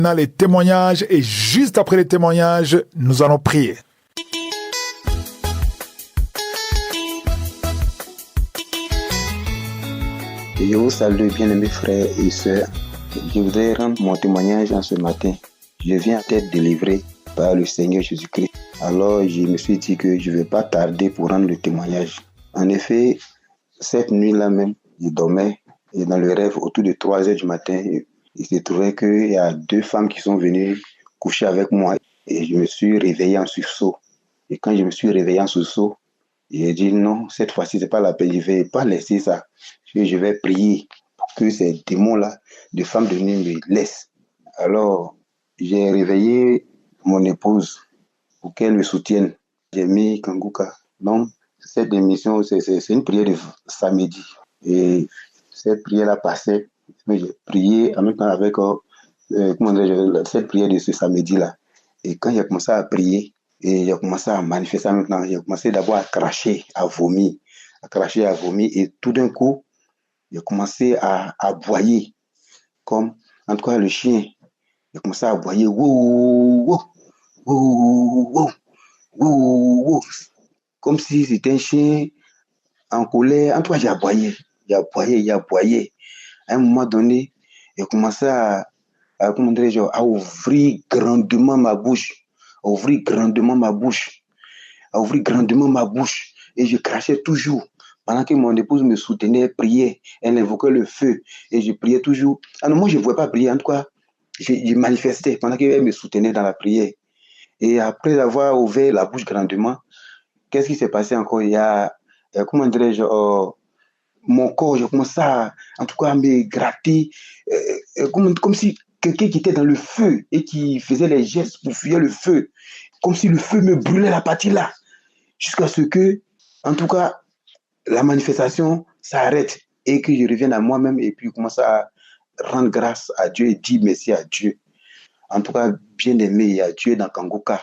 On a les témoignages et juste après les témoignages, nous allons prier. Je vous salue, bien-aimés frères et sœurs. Je voudrais rendre mon témoignage en ce matin. Je viens d'être délivré par le Seigneur Jésus-Christ. Alors, je me suis dit que je ne vais pas tarder pour rendre le témoignage. En effet, cette nuit-là même, je dormais et dans le rêve, autour de 3 heures du matin, il se trouvait qu'il y a 2 femmes qui sont venues coucher avec moi et je me suis réveillé en sursaut. Et quand je me suis réveillé en sursaut, j'ai dit non, cette fois-ci, ce n'est pas la peine, je ne vais pas laisser ça. Je vais prier pour que ces démons-là, de femmes de nuit, me laissent. Alors, j'ai réveillé mon épouse pour qu'elle me soutienne. J'ai mis Kanguka. Donc, cette émission, c'est une prière de samedi. Et cette prière-là passait. J'ai prié en même temps avec cette prière de ce samedi-là. Et quand j'ai commencé à prier, et j'ai commencé à manifester en même temps, j'ai commencé d'abord à cracher, à vomir. Et tout d'un coup, j'ai commencé à aboyer, comme, en tout cas, le chien. J'ai commencé à aboyer, wow, wow, wow, wow, wow, wow, comme si c'était un chien en colère. En tout cas, j'ai aboyé. À un moment donné, j'ai commencé à ouvrir grandement ma bouche, et je crachais toujours. Pendant que mon épouse me soutenait, priait, elle invoquait le feu et je priais toujours. Alors moi, je ne pouvais pas prier, en tout cas, je manifestais pendant qu'elle me soutenait dans la prière. Et après avoir ouvert la bouche grandement, qu'est-ce qui s'est passé encore? Il y a, mon corps, je commençais en tout cas, à me gratter, comme si quelqu'un qui était dans le feu et qui faisait les gestes pour fuir le feu, comme si le feu me brûlait la partie là, jusqu'à ce que, en tout cas, la manifestation s'arrête et que je revienne à moi-même et puis commence à rendre grâce à Dieu et dire merci à Dieu. En tout cas, bien aimé, il y a Dieu dans Kanguka.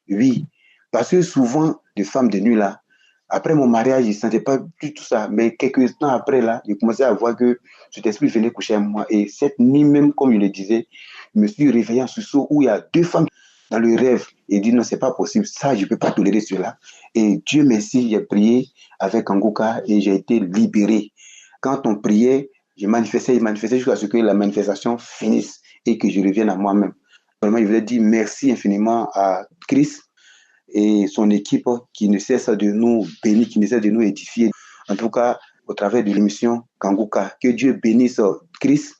Oui, parce que souvent, les femmes de nuit là, après mon mariage, je ne sentais pas du tout ça. Mais quelques temps après là, j'ai commencé à voir que cet esprit venait coucher avec moi. Et cette nuit même, comme je le disais, je me suis réveillé en sursaut où il y a 2 femmes dans le rêve et dit non, c'est pas possible, ça, je ne peux pas tolérer cela. Et Dieu merci, j'ai prié avec Kanguka et j'ai été libéré. Quand on priait, je manifestais jusqu'à ce que la manifestation finisse et que je revienne à moi-même. Vraiment, je voulais dire merci infiniment à Christ et son équipe qui ne cesse de nous bénir, qui ne cesse de nous édifier. En tout cas, au travers de l'émission Kanguka, que Dieu bénisse Christ,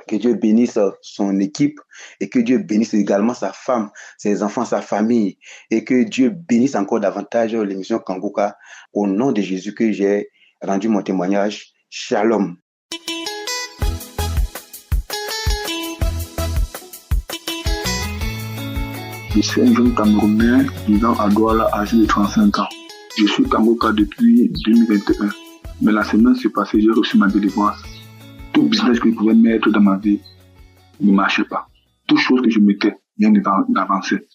que Dieu bénisse son équipe et que Dieu bénisse également sa femme, ses enfants, sa famille et que Dieu bénisse encore davantage l'émission Kanguka. Au nom de Jésus que j'ai rendu mon témoignage. Shalom. Je suis un jeune Camerounais vivant à Douala, âgé de 35 ans. Je suis Kanguka depuis 2021. Mais la semaine passée, j'ai reçu ma délivrance. Tout business que je pouvais mettre dans ma vie ne marchait pas. Toute chose que je mettais vient d'avancer.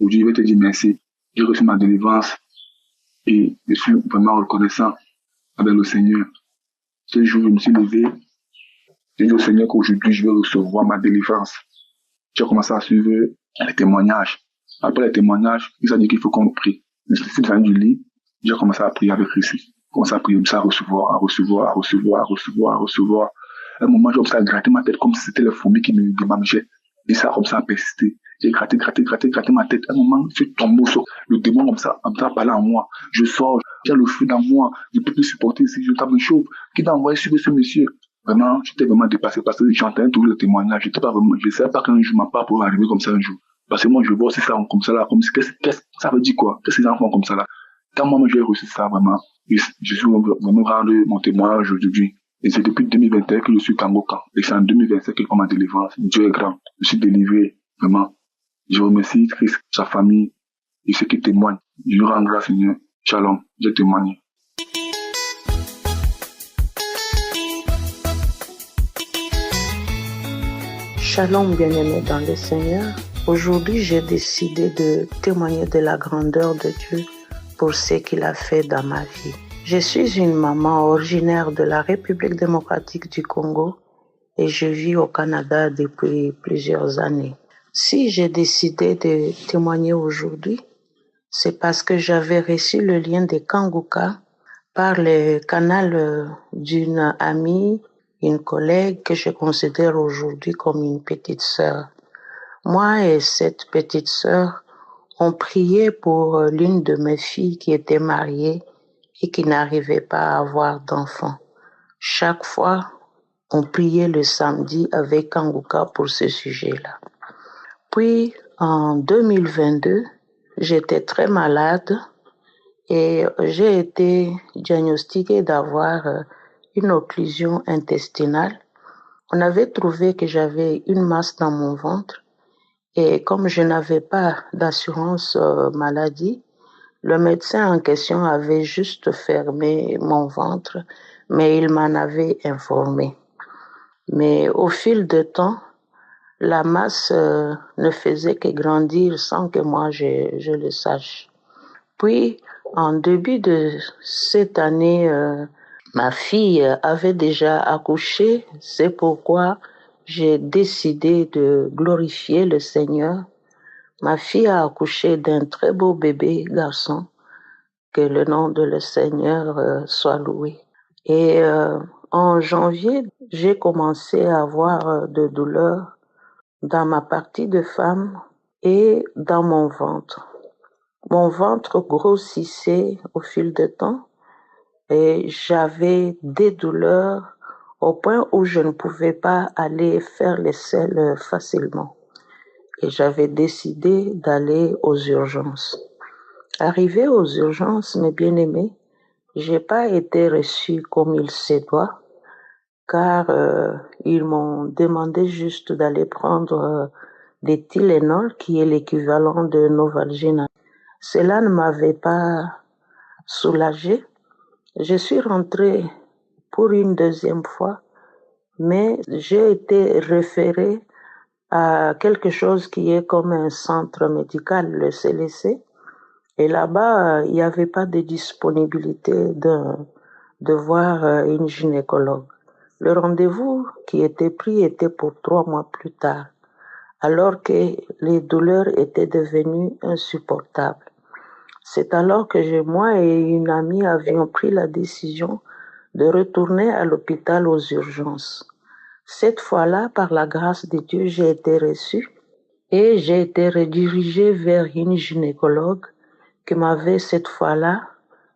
Aujourd'hui, je vais te dire merci. J'ai reçu ma délivrance et je suis vraiment reconnaissant avec le Seigneur. Ce jour, je me suis levé. J'ai dit au Seigneur qu'aujourd'hui, je vais recevoir ma délivrance. J'ai commencé à suivre les témoignages. Après les témoignages, il s'est dit qu'il faut qu'on prie. Je suis devenu du lit, j'ai commencé à prier avec Christ. J'ai commencé à prier, à recevoir. À un moment, j'ai commencé à gratter ma tête comme si c'était les fourmis qui me démangeaient. Et ça a commencé à persister. J'ai gratté ma tête. À un moment, je suis tombé au sol. Le démon commence à parler en moi. Je sors, j'ai le feu dans moi. Je ne peux plus supporter ici, je me chauffe. Qui t'a envoyé sur ce monsieur? Vraiment, j'étais vraiment dépassé parce que j'entendais tous les témoignages. Je ne savais pas qu'un jour ma part pourrait arriver comme ça un jour. Parce que moi, je vois aussi ça comme ça là, comme si, ça veut dire quoi? Qu'est-ce que les enfants comme ça là? Quand moi, j'ai reçu ça vraiment, je suis vraiment rendre mon témoignage aujourd'hui. Et c'est depuis 2021 que je suis Kanguka. Et c'est en 2025 que je prends ma délivrance. Dieu est grand. Je suis délivré. Vraiment. Je remercie Christ, sa famille et ceux qui témoignent. Je lui rends grâce, Seigneur. Shalom. Je témoigne. Shalom, bien-aimés dans le Seigneur. Aujourd'hui, j'ai décidé de témoigner de la grandeur de Dieu pour ce qu'il a fait dans ma vie. Je suis une maman originaire de la République démocratique du Congo et je vis au Canada depuis plusieurs années. Si j'ai décidé de témoigner aujourd'hui, c'est parce que j'avais reçu le lien de Kanguka par le canal d'une amie, une collègue que je considère aujourd'hui comme une petite sœur. Moi et cette petite sœur, on priait pour l'une de mes filles qui était mariée et qui n'arrivait pas à avoir d'enfant. Chaque fois, on priait le samedi avec Kanguka pour ce sujet-là. Puis, en 2022, j'étais très malade et j'ai été diagnostiquée d'avoir une occlusion intestinale. On avait trouvé que j'avais une masse dans mon ventre et comme je n'avais pas d'assurance maladie, le médecin en question avait juste fermé mon ventre, mais il m'en avait informé. Mais au fil du temps, la masse ne faisait que grandir sans que moi je le sache. Puis, en début de cette année, ma fille avait déjà accouché. C'est pourquoi j'ai décidé de glorifier le Seigneur. Ma fille a accouché d'un très beau bébé garçon. Que le nom de le Seigneur soit loué. Et en janvier, j'ai commencé à avoir de douleurs dans ma partie de femme et dans mon ventre. Mon ventre grossissait au fil du temps et j'avais des douleurs au point où je ne pouvais pas aller faire les selles facilement. Et j'avais décidé d'aller aux urgences. Arrivé aux urgences, mes bien-aimés, j'ai pas été reçue comme il se doit, car ils m'ont demandé juste d'aller prendre des Tylenol, qui est l'équivalent de Novalgina. Cela ne m'avait pas soulagée. Je suis rentrée pour une deuxième fois, mais j'ai été référée à quelque chose qui est comme un centre médical, le CLC. Et là-bas, il n'y avait pas de disponibilité de voir une gynécologue. Le rendez-vous qui était pris était pour 3 mois plus tard, alors que les douleurs étaient devenues insupportables. C'est alors que moi et une amie avions pris la décision de retourner à l'hôpital aux urgences. Cette fois-là, par la grâce de Dieu, j'ai été reçue et j'ai été redirigée vers une gynécologue qui m'avait cette fois-là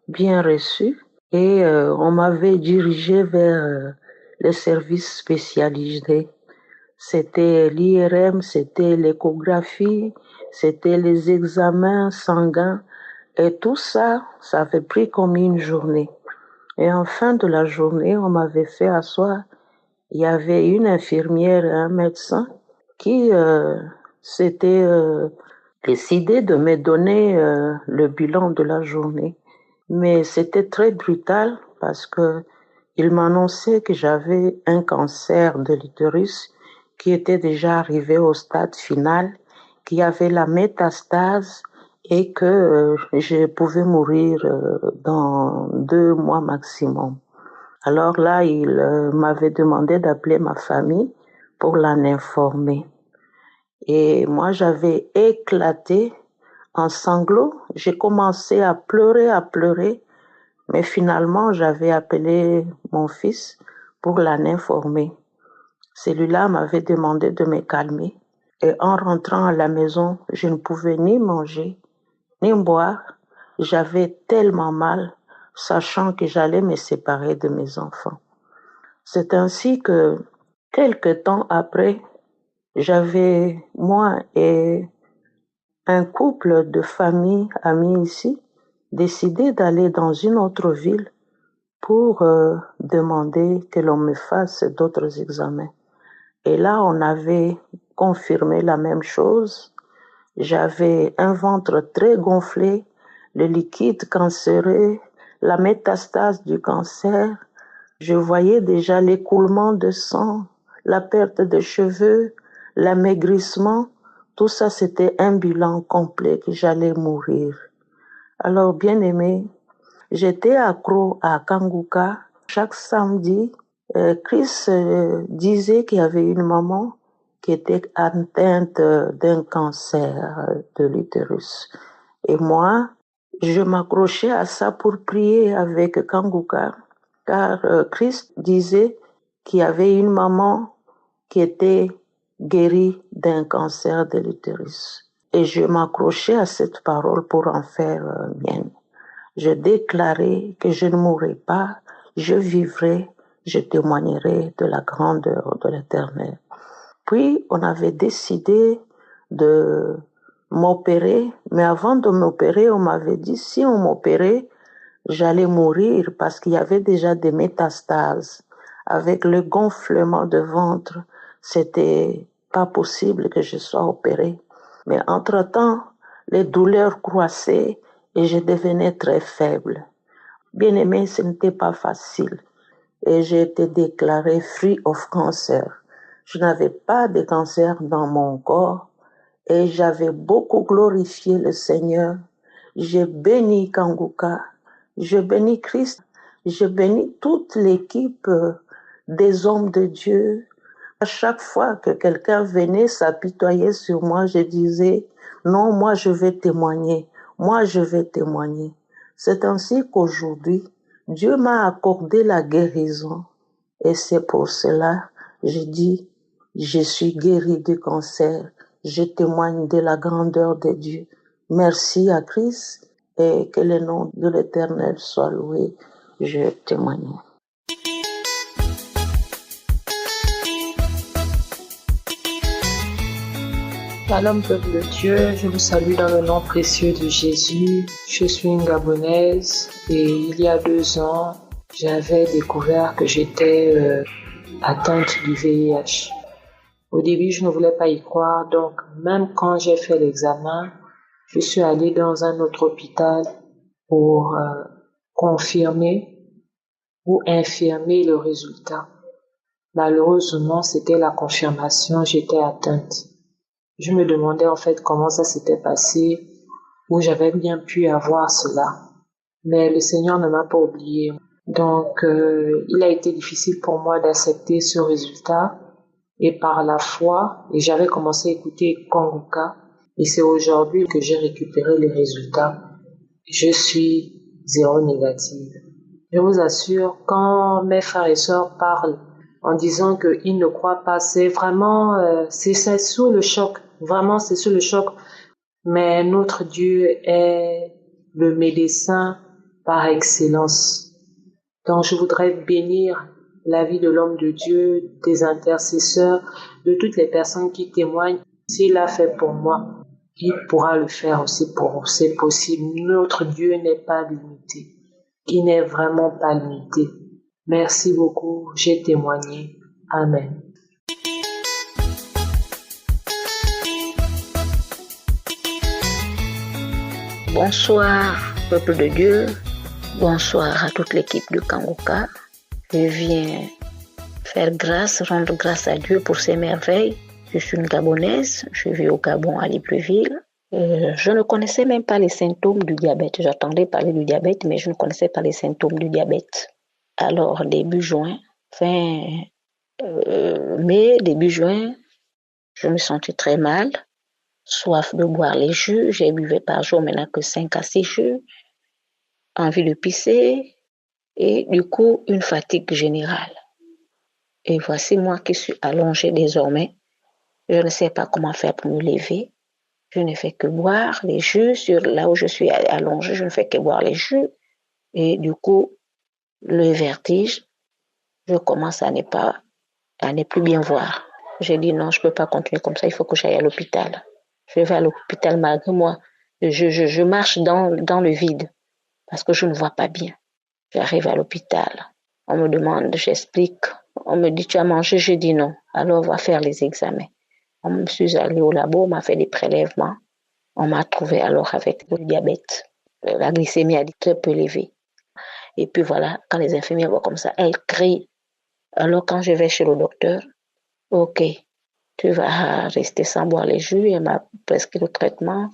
bien reçu et on m'avait dirigé vers les services spécialisés. C'était l'IRM, c'était l'échographie, c'était les examens sanguins et tout ça, ça avait pris comme une journée. Et en fin de la journée, on m'avait fait asseoir. Il y avait une infirmière et un médecin qui s'étaient décidé de me donner le bilan de la journée. Mais c'était très brutal parce que il m'annonçait que j'avais un cancer de l'utérus qui était déjà arrivé au stade final, qui avait la métastase et que je pouvais mourir dans 2 mois maximum. Alors là, il m'avait demandé d'appeler ma famille pour l'en informer. Et moi, j'avais éclaté en sanglots. J'ai commencé à pleurer, mais finalement, j'avais appelé mon fils pour l'en informer. Celui-là m'avait demandé de me calmer. Et en rentrant à la maison, je ne pouvais ni manger, ni boire. J'avais tellement mal, sachant que j'allais me séparer de mes enfants. C'est ainsi que, quelque temps après, j'avais, moi et un couple de familles, amis ici, décidé d'aller dans une autre ville pour demander que l'on me fasse d'autres examens. Et là, on avait confirmé la même chose. J'avais un ventre très gonflé, le liquide cancéreux, la métastase du cancer. Je voyais déjà l'écoulement de sang, la perte de cheveux, l'amaigrissement. Tout ça, c'était un bilan complet que j'allais mourir. Alors, bien aimé, j'étais accro à Kanguka. Chaque samedi, Chris disait qu'il y avait une maman qui était atteinte d'un cancer de l'utérus. Et moi, je m'accrochais à ça pour prier avec Kanguka, car Christ disait qu'il y avait une maman qui était guérie d'un cancer de l'utérus. Et je m'accrochais à cette parole pour en faire mienne. Je déclarais que je ne mourrais pas, je vivrai, je témoignerai de la grandeur de l'Éternel. Puis, on avait décidé de m'opérer, mais avant de m'opérer, on m'avait dit si on m'opérait, j'allais mourir parce qu'il y avait déjà des métastases. Avec le gonflement de ventre, c'était pas possible que je sois opérée. Mais entre-temps, les douleurs croissaient et je devenais très faible. Bien aimé, ce n'était pas facile. Et j'ai été déclarée free of cancer. Je n'avais pas de cancer dans mon corps et j'avais beaucoup glorifié le Seigneur. J'ai béni Kanguka, je bénis Christ, je bénis toute l'équipe des hommes de Dieu. À chaque fois que quelqu'un venait s'apitoyer sur moi, je disais, non, moi je vais témoigner, moi je vais témoigner. C'est ainsi qu'aujourd'hui, Dieu m'a accordé la guérison. Et c'est pour cela, je dis, je suis guérie du cancer. Je témoigne de la grandeur de Dieu. Merci à Christ et que le nom de l'Éternel soit loué. Je témoigne. Shalom peuple de Dieu, je vous salue dans le nom précieux de Jésus. Je suis une Gabonaise et il y a 2 ans, j'avais découvert que j'étais atteinte du VIH. Au début, je ne voulais pas y croire, donc même quand j'ai fait l'examen, je suis allée dans un autre hôpital pour confirmer ou infirmer le résultat. Malheureusement, c'était la confirmation, j'étais atteinte. Je me demandais en fait comment ça s'était passé, où j'avais bien pu avoir cela. Mais le Seigneur ne m'a pas oublié. Donc, il a été difficile pour moi d'accepter ce résultat. Et par la foi, et j'avais commencé à écouter Kanguka, et c'est aujourd'hui que j'ai récupéré les résultats. Je suis 0 négative. Je vous assure, quand mes frères et sœurs parlent en disant qu'ils ne croient pas, c'est vraiment, c'est sous le choc. Vraiment, c'est sous le choc. Mais notre Dieu est le médecin par excellence. Donc, je voudrais bénir la vie de l'homme de Dieu, des intercesseurs, de toutes les personnes qui témoignent. S'il l'a fait pour moi, il pourra le faire aussi pour vous. C'est possible. Notre Dieu n'est pas limité. Il n'est vraiment pas limité. Merci beaucoup. J'ai témoigné. Amen. Bonsoir, peuple de Dieu. Bonsoir à toute l'équipe de Kanguka. Je viens rendre grâce à Dieu pour ses merveilles. Je suis une Gabonaise, je vis au Gabon à Libreville. Je ne connaissais même pas les symptômes du diabète. J'entendais parler du diabète, mais je ne connaissais pas les symptômes du diabète. Alors, début juin, début juin, je me sentais très mal, soif de boire les jus. J'ai buvais par jour maintenant que 5 à 6 jus, envie de pisser et du coup, une fatigue générale. Et voici moi qui suis allongée désormais. Je ne sais pas comment faire pour me lever. Je ne fais que boire les jus. Là où je suis allongée, je ne fais que boire les jus. Et du coup, le vertige, je commence à ne plus bien voir. J'ai dit non, je ne peux pas continuer comme ça, il faut que j'aille à l'hôpital. Je vais à l'hôpital malgré moi. Je marche dans le vide parce que je ne vois pas bien. J'arrive à l'hôpital. On me demande, j'explique. On me dit, tu as mangé? Je dis non. Alors, on va faire les examens. On me suis allée au labo, on m'a fait des prélèvements. On m'a trouvé alors avec le diabète. La glycémie a été très peu élevée. Et puis voilà, quand les infirmières voient comme ça, elles crient. Alors, quand je vais chez le docteur, ok, tu vas rester sans boire les jus. Elle m'a prescrit le traitement.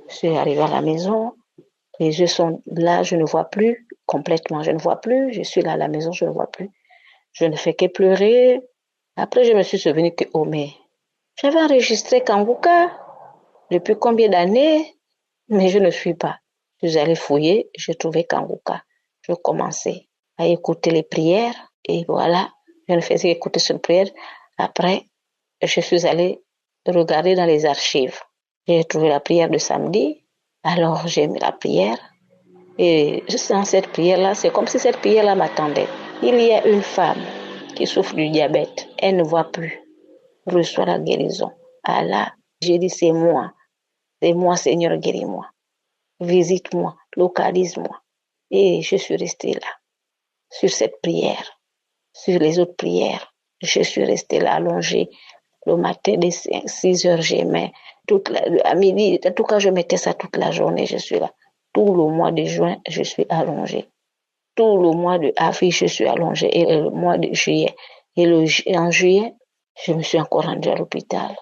Je suis arrivée à la maison. Les yeux sont là, je ne vois plus complètement. Je ne vois plus. Je suis là à la maison, je ne vois plus. Je ne fais que pleurer. Après, je me suis souvenu que, oh, mais J'avais enregistré Kanguka depuis combien d'années, mais je ne suis pas. Je suis allée fouiller, j'ai trouvé Kanguka. Je commençais à écouter les prières et voilà, je ne faisais qu'écouter cette prière. Après, je suis allée regarder dans les archives. J'ai trouvé la prière de samedi, alors j'ai mis la prière et dans cette prière-là, c'est comme si cette prière-là m'attendait. Il y a une femme qui souffre du diabète, elle ne voit plus, reçoit la guérison. Allah, j'ai dit c'est moi, Seigneur, guéris-moi, visite-moi, localise-moi. Et je suis restée là, sur cette prière, sur les autres prières. Je suis restée là, allongée. Le matin, dès 6 heures, j'aimais. À midi, en tout cas, je mettais ça toute la journée, je suis là. Tout le mois de juin, je suis allongée. Tout le mois de avril, je suis allongée. Et le mois de juillet. Et en juillet, je me suis encore rendue à l'hôpital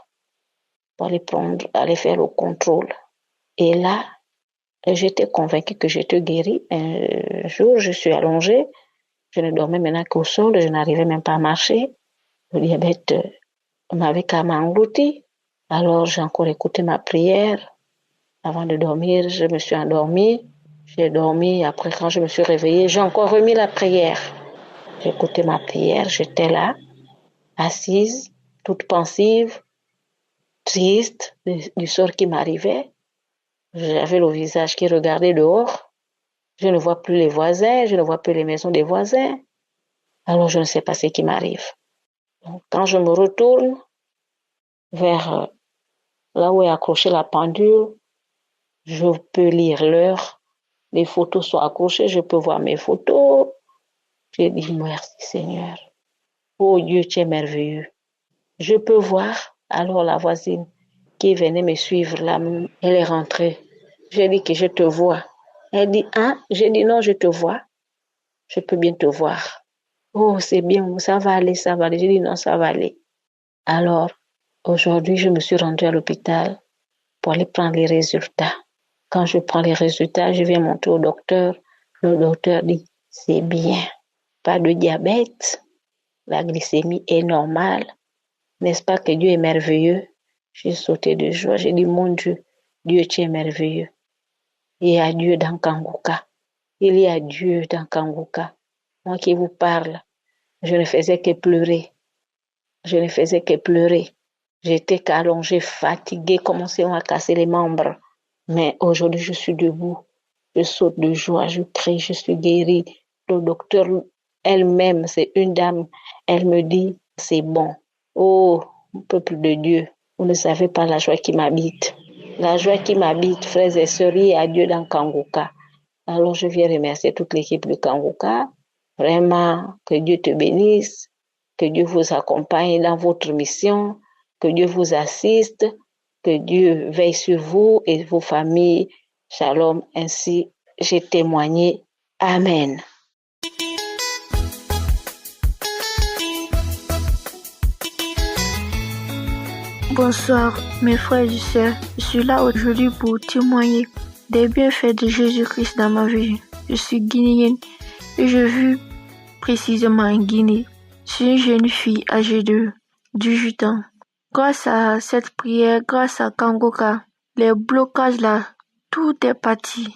pour aller faire le contrôle. Et là, j'étais convaincue que j'étais guérie. Un jour, je suis allongée. Je ne dormais maintenant qu'au sol. Je n'arrivais même pas à marcher. Le diabète m'avait carrément englouti. Alors, j'ai encore écouté ma prière. Avant de dormir, je me suis endormie. J'ai dormi. Après, quand je me suis réveillée, j'ai encore remis la prière. J'ai écouté ma prière. J'étais là, assise, toute pensive, triste du sort qui m'arrivait. J'avais le visage qui regardait dehors. Je ne vois plus les voisins. Je ne vois plus les maisons des voisins. Alors, je ne sais pas ce qui m'arrive. Donc, quand je me retourne vers là où est accrochée la pendule, je peux lire l'heure. Les photos sont accrochées, je peux voir mes photos. J'ai dit merci Seigneur. Oh Dieu, tu es merveilleux. Je peux voir. Alors la voisine qui venait me suivre là, elle est rentrée. J'ai dit que je te vois. Elle dit, hein? J'ai dit non, je te vois. Je peux bien te voir. Oh, c'est bien, ça va aller, ça va aller. J'ai dit non, ça va aller. Alors, aujourd'hui, je me suis rendue à l'hôpital pour aller prendre les résultats. Quand je prends les résultats, je viens montrer au docteur. Le docteur dit, c'est bien. Pas de diabète. La glycémie est normale. N'est-ce pas que Dieu est merveilleux? J'ai sauté de joie. J'ai dit, mon Dieu, Dieu, tu es merveilleux. Il y a Dieu dans Kanguka. Il y a Dieu dans Kanguka. Moi qui vous parle, je ne faisais que pleurer. Je ne faisais que pleurer. J'étais qu'allongée, fatiguée, commençait à casser les membres. Mais aujourd'hui, je suis debout. Je saute de joie, je crie, je suis guérie. Le docteur elle-même, c'est une dame, elle me dit, c'est bon. Oh, peuple de Dieu, vous ne savez pas la joie qui m'habite. La joie qui m'habite, frères et sœurs, il y a Dieu dans Kanguka. Alors, je viens remercier toute l'équipe de Kanguka. Vraiment, que Dieu te bénisse, que Dieu vous accompagne dans votre mission, que Dieu vous assiste, que Dieu veille sur vous et vos familles. Shalom, ainsi j'ai témoigné. Amen. Bonsoir mes frères et sœurs, je suis là aujourd'hui pour témoigner des bienfaits de Jésus-Christ dans ma vie. Je suis guinéenne et je vis précisément en Guinée. Je suis une jeune fille âgée de 18 ans. Grâce à cette prière, grâce à Kanguka, les blocages là, tout est parti.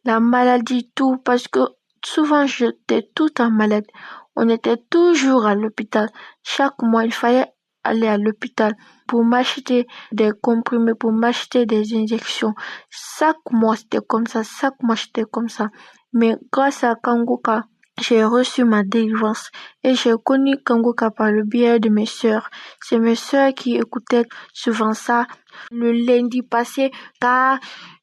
La maladie, tout, parce que souvent j'étais tout le temps malade. On était toujours à l'hôpital. Chaque mois, il fallait aller à l'hôpital pour m'acheter des comprimés, pour m'acheter des injections. Chaque mois, c'était comme ça. Mais grâce à Kanguka, j'ai reçu ma délivrance et j'ai connu Kanguka par le biais de mes sœurs. C'est mes sœurs qui écoutaient souvent ça. Le lundi passé, car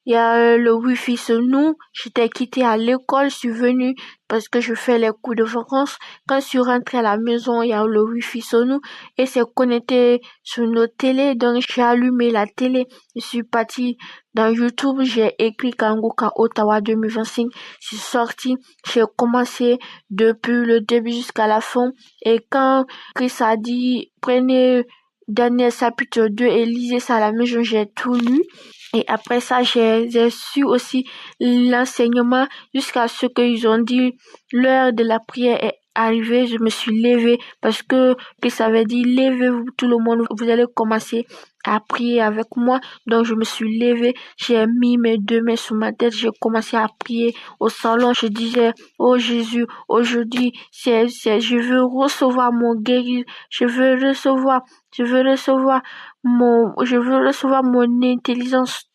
il y a le wifi sur nous, j'étais quittée à l'école, je suis venue parce que je fais les cours de vacances. Quand je suis rentrée à la maison, il y a le wifi sur nous et c'est connecté sur nos télés. Donc j'ai allumé la télé, je suis partie dans YouTube, j'ai écrit Kanguka Ottawa 2025. C'est sorti, j'ai commencé depuis le début jusqu'à la fin. Et quand Chris a dit, prenez Daniel chapitre 2 et lisez ça à la maison, j'ai tout lu. Et après ça, j'ai su aussi l'enseignement jusqu'à ce qu'ils ont dit l'heure de la prière est arrivée. Je me suis levée parce que ça avait dit levez-vous tout le monde, vous allez commencer à prier avec moi. Donc je me suis levée, j'ai mis mes 2 mains sur ma tête, j'ai commencé à prier au salon. Je disais, oh Jésus, aujourd'hui, je veux recevoir mon guérison, je veux recevoir mon intelligence.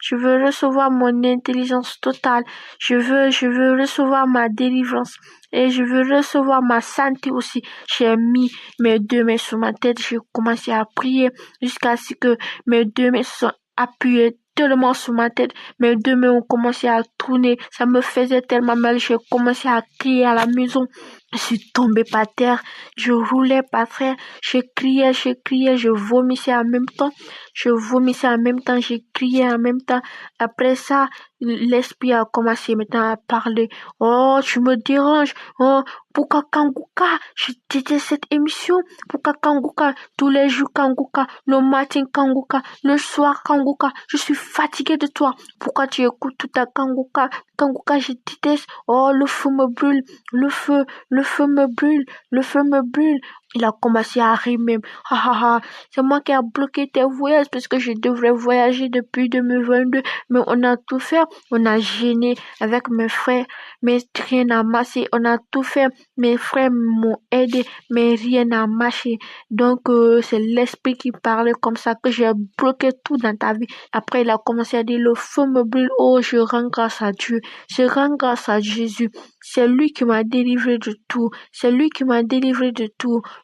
Je veux recevoir mon intelligence totale. Je veux recevoir ma délivrance. Et je veux recevoir ma santé aussi. J'ai mis mes 2 mains sur ma tête. J'ai commencé à prier jusqu'à ce que mes 2 mains se sont appuyées tellement sur ma tête. Mes 2 mains ont commencé à tourner. Ça me faisait tellement mal. J'ai commencé à crier à la maison. Je suis tombée par terre. Je roulais par terre. Je criais, je vomissais en même temps. J'ai crié en même temps. Après ça, l'esprit a commencé maintenant à parler. Oh, tu me déranges. Oh, pourquoi Kanguka? Je déteste cette émission. Pourquoi Kanguka? Tous les jours Kanguka. Le matin Kanguka. Le soir Kanguka. Je suis fatiguée de toi. Pourquoi tu écoutes tout à Kanguka? Kanguka, je déteste. Oh, le feu me brûle. Le feu me brûle. Il a commencé à rire même. C'est moi qui a bloqué tes voyages parce que je devrais voyager depuis 2022. Mais on a tout fait. On a gêné avec mes frères, mais rien n'a marché. On a tout fait. Mes frères m'ont aidé, mais rien n'a marché. Donc, c'est l'esprit qui parlait comme ça que j'ai bloqué tout dans ta vie. Après, il a commencé à dire, le feu me brûle. Oh, je rends grâce à Dieu. Je rends grâce à Jésus. C'est lui qui m'a délivré de tout.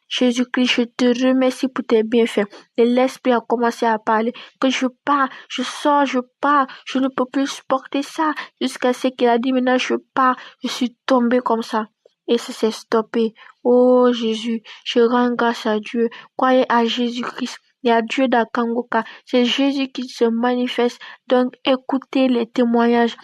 Jésus-Christ, je te remercie pour tes bienfaits. Et l'esprit a commencé à parler, que je pars, je sors, je pars, je ne peux plus supporter ça. Jusqu'à ce qu'il a dit, maintenant je pars, je suis tombée comme ça. Et ça s'est stoppé. Oh Jésus, je rends grâce à Dieu. Croyez à Jésus-Christ. Il y a Dieu dans Kanguka. C'est Jésus qui se manifeste. Donc écoutez les témoignages.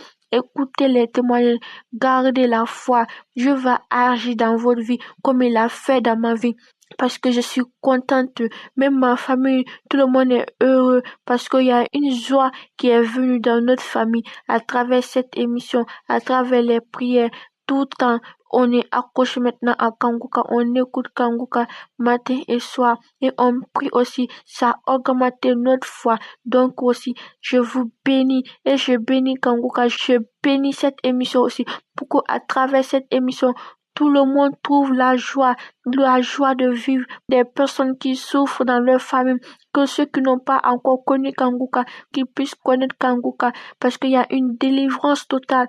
Gardez la foi. Dieu va agir dans votre vie comme il a fait dans ma vie. Parce que je suis contente, même ma famille, tout le monde est heureux parce qu'il y a une joie qui est venue dans notre famille à travers cette émission, à travers les prières, tout le temps. On est accroché maintenant à Kanguka, on écoute Kanguka matin et soir et on prie aussi, ça a augmenté notre foi. Donc aussi, je vous bénis et je bénis Kanguka, je bénis cette émission aussi pour qu'à travers cette émission, tout le monde trouve la joie de vivre, des personnes qui souffrent dans leur famille, que ceux qui n'ont pas encore connu Kanguka, qu'ils puissent connaître Kanguka, parce qu'il y a une délivrance totale,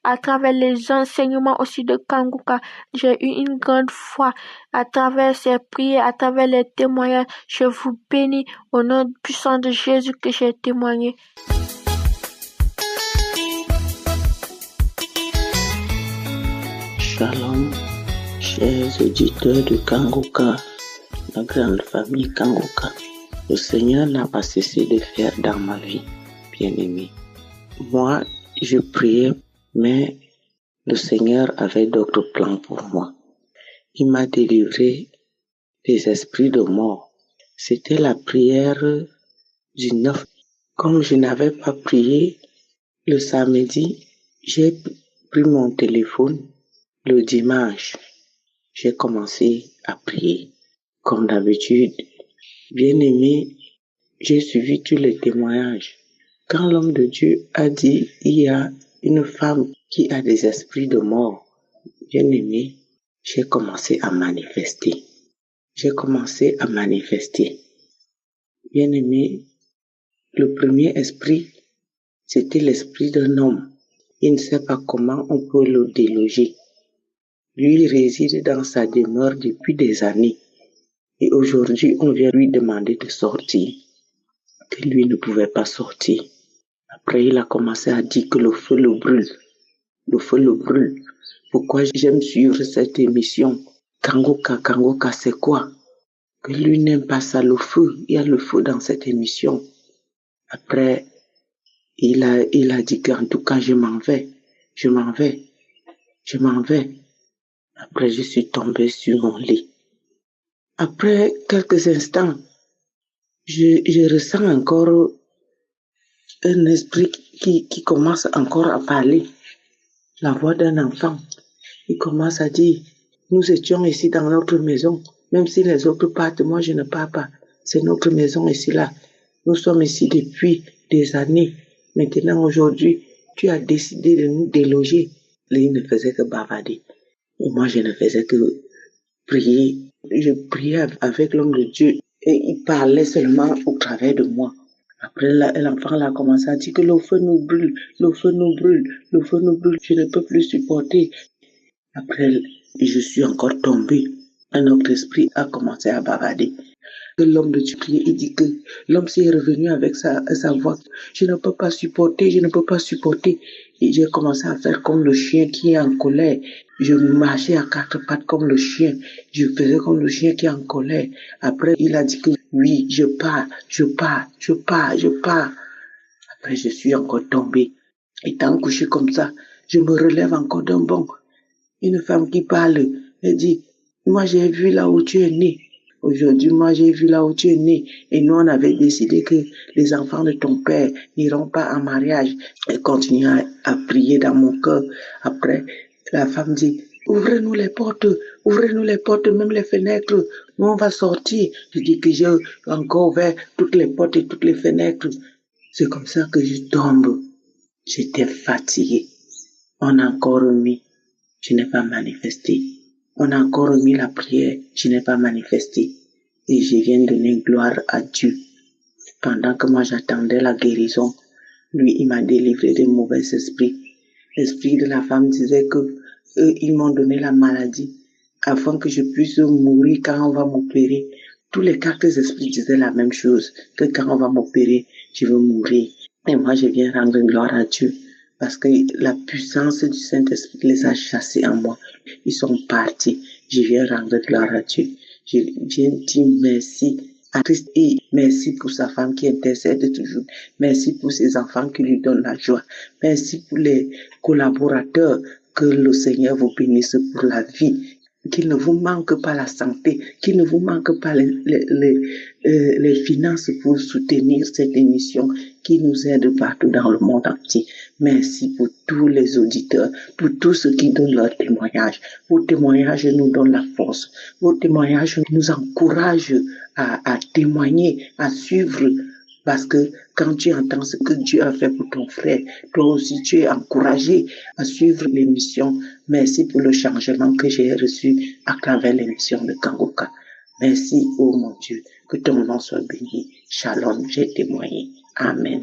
à travers les enseignements aussi de Kanguka. J'ai eu une grande foi à travers ces prières, à travers les témoignages. Je vous bénis au nom puissant de Jésus que j'ai témoigné. Shalom, chers auditeurs de Kanguka, la grande famille Kanguka. Le Seigneur n'a pas cessé de faire dans ma vie, bien-aimé. Moi, je priais, mais le Seigneur avait d'autres plans pour moi. Il m'a délivré des esprits de mort. C'était la prière du 9. Comme je n'avais pas prié le samedi, j'ai pris mon téléphone. Le dimanche, j'ai commencé à prier. Comme d'habitude, bien-aimé, j'ai suivi tous les témoignages. Quand l'homme de Dieu a dit, il y a une femme qui a des esprits de mort, bien-aimé, j'ai commencé à manifester. Bien-aimé, le premier esprit, c'était l'esprit d'un homme. Il ne sait pas comment on peut le déloger. Lui réside dans sa demeure depuis des années. Et aujourd'hui, on vient lui demander de sortir. Que lui ne pouvait pas sortir. Après, il a commencé à dire que le feu le brûle. Pourquoi j'aime suivre cette émission? Kanguka, c'est quoi? Que lui n'aime pas ça, le feu. Il y a le feu dans cette émission. Après, il a dit qu'en tout cas, je m'en vais. Après, je suis tombée sur mon lit. Après quelques instants, je ressens encore un esprit qui commence encore à parler. La voix d'un enfant. Il commence à dire, nous étions ici dans notre maison. Même si les autres partent, moi je ne pars pas. C'est notre maison ici là. Nous sommes ici depuis des années. Maintenant, aujourd'hui, tu as décidé de nous déloger. Il ne faisait que bavarder. Et moi, je ne faisais que prier. Je priais avec l'homme de Dieu et il parlait seulement au travers de moi. Après, l'enfant a commencé à dire que le feu nous brûle, le feu nous brûle, le feu nous brûle. Je ne peux plus supporter. Après, je suis encore tombée. Un autre esprit a commencé à bavarder. L'homme de Dieu priait, il dit que l'homme s'est revenu avec sa voix. Je ne peux pas supporter, je ne peux pas supporter. Et j'ai commencé à faire comme le chien qui est en colère. Je marchais à quatre pattes comme le chien. Je faisais comme le chien qui est en colère. Après, il a dit que oui, je pars. Après, je suis encore tombée. Étant couchée comme ça, je me relève encore d'un bond. Une femme qui parle, elle dit, moi j'ai vu là où tu es né. Aujourd'hui, moi, j'ai vu là où tu es né. Et nous, on avait décidé que les enfants de ton père n'iront pas en mariage. Elle continue à prier dans mon cœur. Après, la femme dit, ouvrez-nous les portes, même les fenêtres. Nous, on va sortir. Je dis que j'ai encore ouvert toutes les portes et toutes les fenêtres. C'est comme ça que je tombe. J'étais fatiguée. On a encore remis. Je n'ai pas manifesté. On a encore remis la prière, je n'ai pas manifesté. Et je viens donner gloire à Dieu. Pendant que moi j'attendais la guérison, lui il m'a délivré des mauvais esprits. L'esprit de la femme disait que eux ils m'ont donné la maladie afin que je puisse mourir quand on va m'opérer. Tous les quatre esprits disaient la même chose, que quand on va m'opérer, je veux mourir. Et moi je viens rendre gloire à Dieu. Parce que la puissance du Saint-Esprit les a chassés en moi. Ils sont partis. Je viens rendre gloire à Dieu. Je viens dire merci à Christ et merci pour sa femme qui intercède toujours. Merci pour ses enfants qui lui donnent la joie. Merci pour les collaborateurs. Que le Seigneur vous bénisse pour la vie. Qu'il ne vous manque pas la santé. Qu'il ne vous manque pas les finances pour soutenir cette émission qui nous aide partout dans le monde entier. Merci pour tous les auditeurs, pour tous ceux qui donnent leur témoignage. Vos témoignages nous donnent la force. Vos témoignages nous encouragent à témoigner, à suivre. Parce que quand tu entends ce que Dieu a fait pour ton frère, toi aussi tu es encouragé à suivre l'émission. Merci pour le changement que j'ai reçu à travers l'émission de Kangoka. Merci, oh mon Dieu, que ton nom soit béni. Shalom, j'ai témoigné. Amen.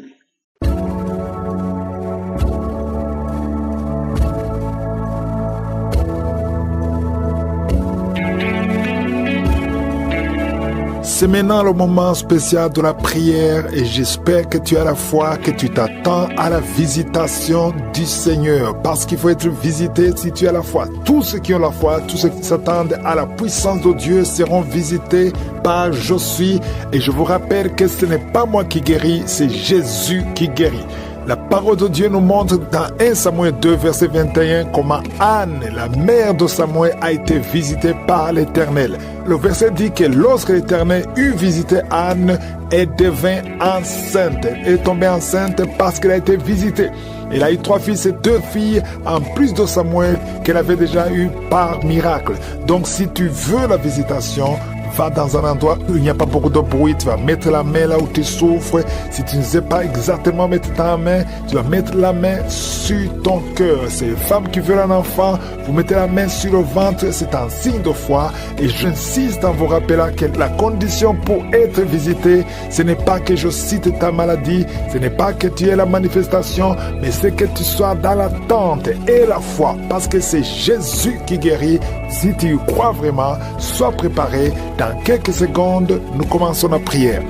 C'est maintenant le moment spécial de la prière et j'espère que tu as la foi, que tu t'attends à la visitation du Seigneur. Parce qu'il faut être visité si tu as la foi. Tous ceux qui ont la foi, tous ceux qui s'attendent à la puissance de Dieu seront visités par Je suis. Et je vous rappelle que ce n'est pas moi qui guéris, c'est Jésus qui guérit. La parole de Dieu nous montre dans 1 Samuel 2, verset 21, comment Anne, la mère de Samuel, a été visitée par l'Éternel. Le verset dit que lorsque l'Éternel eut visité Anne, elle devint enceinte. Elle est tombée enceinte parce qu'elle a été visitée. Elle a eu 3 fils et 2 filles, en plus de Samuel, qu'elle avait déjà eu par miracle. Donc si tu veux la visitation, va dans un endroit où il n'y a pas beaucoup de bruit, tu vas mettre la main là où tu souffres. Si tu ne sais pas exactement mettre ta main, tu vas mettre la main sur ton cœur. C'est les femmes qui veulent un enfant, vous mettez la main sur le ventre, c'est un signe de foi. Et j'insiste en vous rappelant que la condition pour être visité, ce n'est pas que je cite ta maladie, ce n'est pas que tu aies la manifestation, mais c'est que tu sois dans l'attente et la foi, parce que c'est Jésus qui guérit. Si tu y crois vraiment, sois préparé. Dans quelques secondes, nous commençons la prière.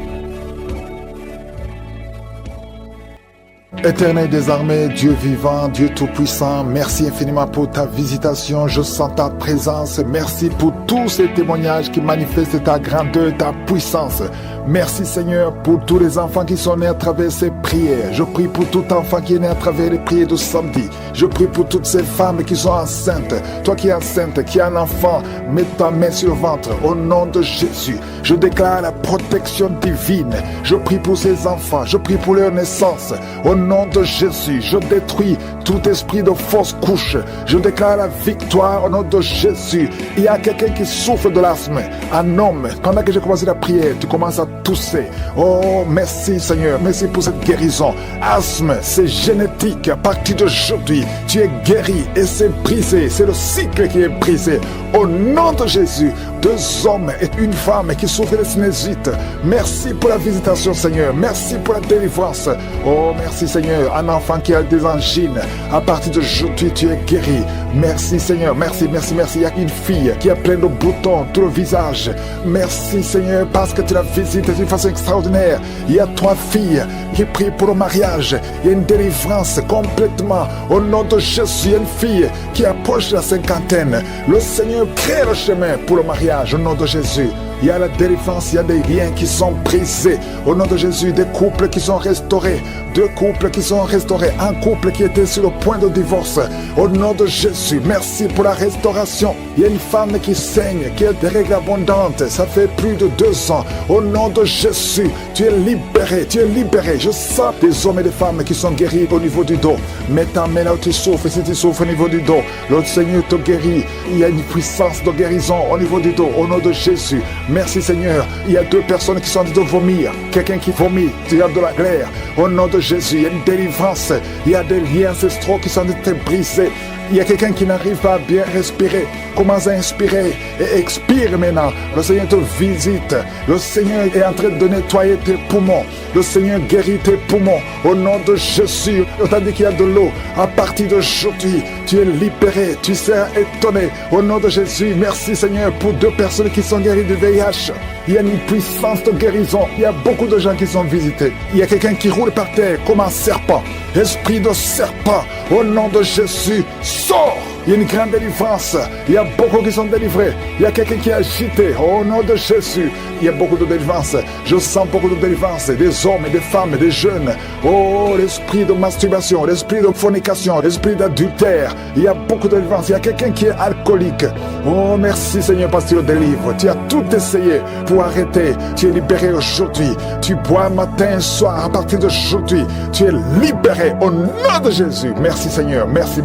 Éternel des armées, Dieu vivant, Dieu tout-puissant, merci infiniment pour ta visitation. Je sens ta présence. Merci pour tous ces témoignages qui manifestent ta grandeur, ta puissance. Merci Seigneur pour tous les enfants qui sont nés à travers ces prières. Je prie pour tout enfant qui est né à travers les prières de samedi. Je prie pour toutes ces femmes qui sont enceintes. Toi qui es enceinte, qui as un enfant, mets ta main sur le ventre. Au nom de Jésus, je déclare la protection divine. Je prie pour ces enfants. Je prie pour leur naissance. Au nom de Jésus, je détruis tout esprit de fausse couche. Je déclare la victoire au nom de Jésus. Il y a quelqu'un qui souffre de l'asthme. Un homme, pendant que j'ai commencé la prière, tu commences à toussé. Oh, merci Seigneur, merci pour cette guérison. Asthme, c'est génétique. À partir d'aujourd'hui, tu es guéri et c'est brisé. C'est le cycle qui est brisé. Au nom de Jésus, 2 hommes et une femme qui souffrent de sinusite. Merci pour la visitation, Seigneur. Merci pour la délivrance. Oh, merci Seigneur. Un enfant qui a des angines. À partir d'aujourd'hui, tu es guéri. Merci Seigneur. Merci. Il y a une fille qui a plein de boutons tout le visage. Merci Seigneur parce que tu la visites d'une façon extraordinaire. Il y a 3 filles qui prient pour le mariage. Il y a une délivrance complètement. Au nom de Jésus, il y a une fille qui approche la cinquantaine. Le Seigneur crée le chemin pour le mariage. Au nom de Jésus. Il y a la délivrance, il y a des liens qui sont brisés. Au nom de Jésus, des couples qui sont restaurés. 2 couples qui sont restaurés. Un couple qui était sur le point de divorce. Au nom de Jésus, merci pour la restauration. Il y a une femme qui saigne, qui a des règles abondantes. Ça fait plus de 2 ans. Au nom de Jésus, tu es libéré, tu es libéré. Je sens des hommes et des femmes qui sont guéris au niveau du dos. Mets ta main là où tu souffres. Si tu souffres au niveau du dos, le Seigneur te guérit. Il y a une puissance de guérison au niveau du dos. Au nom de Jésus. Merci Seigneur. Il y a 2 personnes qui sont en train de vomir. Quelqu'un qui vomit, tu as de la glaire. Au nom de Jésus, il y a une délivrance. Il y a des liens ancestraux qui sont en train d'être brisés. Il y a quelqu'un qui n'arrive pas à bien respirer. Commence à inspirer et expire maintenant. Le Seigneur te visite. Le Seigneur est en train de nettoyer tes poumons. Le Seigneur guérit tes poumons. Au nom de Jésus, tandis qu'il y a de l'eau. À partir d'aujourd'hui, tu es libéré. Tu seras étonné. Au nom de Jésus, merci Seigneur pour 2 personnes qui sont guéries du VIH. Il y a une puissance de guérison. Il y a beaucoup de gens qui sont visités. Il y a quelqu'un qui roule par terre comme un serpent. Esprit de serpent, au nom de Jésus, sors. Il y a une grande délivrance. Il y a beaucoup qui sont délivrés. Il y a quelqu'un qui est agité. Au nom de Jésus, il y a beaucoup de délivrance. Je sens beaucoup de délivrance. Des hommes et des femmes, des jeunes. Oh, l'esprit de masturbation, l'esprit de fornication, l'esprit d'adultère. Il y a beaucoup de délivrance. Il y a quelqu'un qui est alcoolique. Oh, merci Seigneur parce que tu le délivres. Tu as tout essayé pour arrêter. Tu es libéré aujourd'hui. Tu bois matin et soir. À partir d'aujourd'hui, tu es libéré au nom de Jésus. Merci Seigneur. Merci.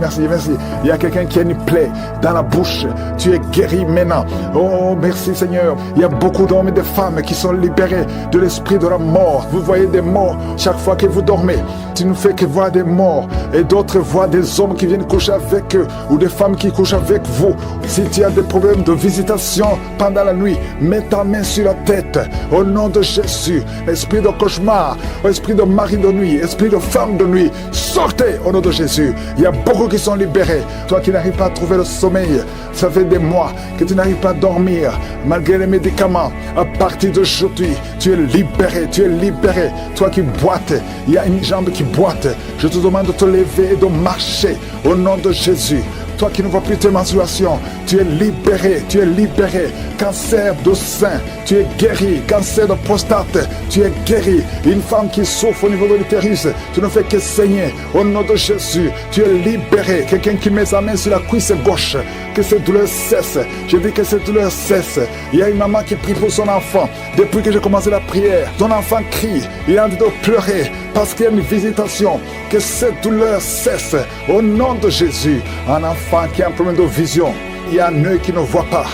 Il y a quelqu'un qui a une plaie dans la bouche. Tu es guéri maintenant. Oh, merci Seigneur. Il y a beaucoup d'hommes et de femmes qui sont libérés de l'esprit de la mort. Vous voyez des morts chaque fois que vous dormez. Tu ne fais que voir des morts. Et d'autres voient des hommes qui viennent coucher avec eux ou des femmes qui couchent avec vous. Si tu as des problèmes de visitation pendant la nuit, mets ta main sur la tête. Au nom de Jésus, esprit de cauchemar, esprit de mari de nuit, esprit de femme de nuit, sortez au nom de Jésus. Il y a beaucoup qui sont libérés. Toi qui n'arrives pas à trouver le sommeil, ça fait des mois que tu n'arrives pas à dormir malgré les médicaments. À partir d'aujourd'hui, tu es libéré, tu es libéré. Toi qui boites, il y a une jambe qui boite. Je te demande de te lever et de marcher au nom de Jésus. Toi qui ne vois plus tes menstruations, tu es libéré, tu es libéré. Cancer de sein, tu es guéri. Cancer de prostate, tu es guéri. Une femme qui souffre au niveau de l'utérus, tu ne fais que saigner. Au nom de Jésus, tu es libéré. Quelqu'un qui met sa main sur la cuisse gauche, que cette douleur cesse. Je dis que cette douleur cesse. Il y a une maman qui prie pour son enfant. Depuis que j'ai commencé la prière, ton enfant crie. Il est en train de pleurer parce qu'il y a une visitation. Que cette douleur cesse. Au nom de Jésus, un enfant qui a un problème de vision. Il y a un œil qui ne voit pas.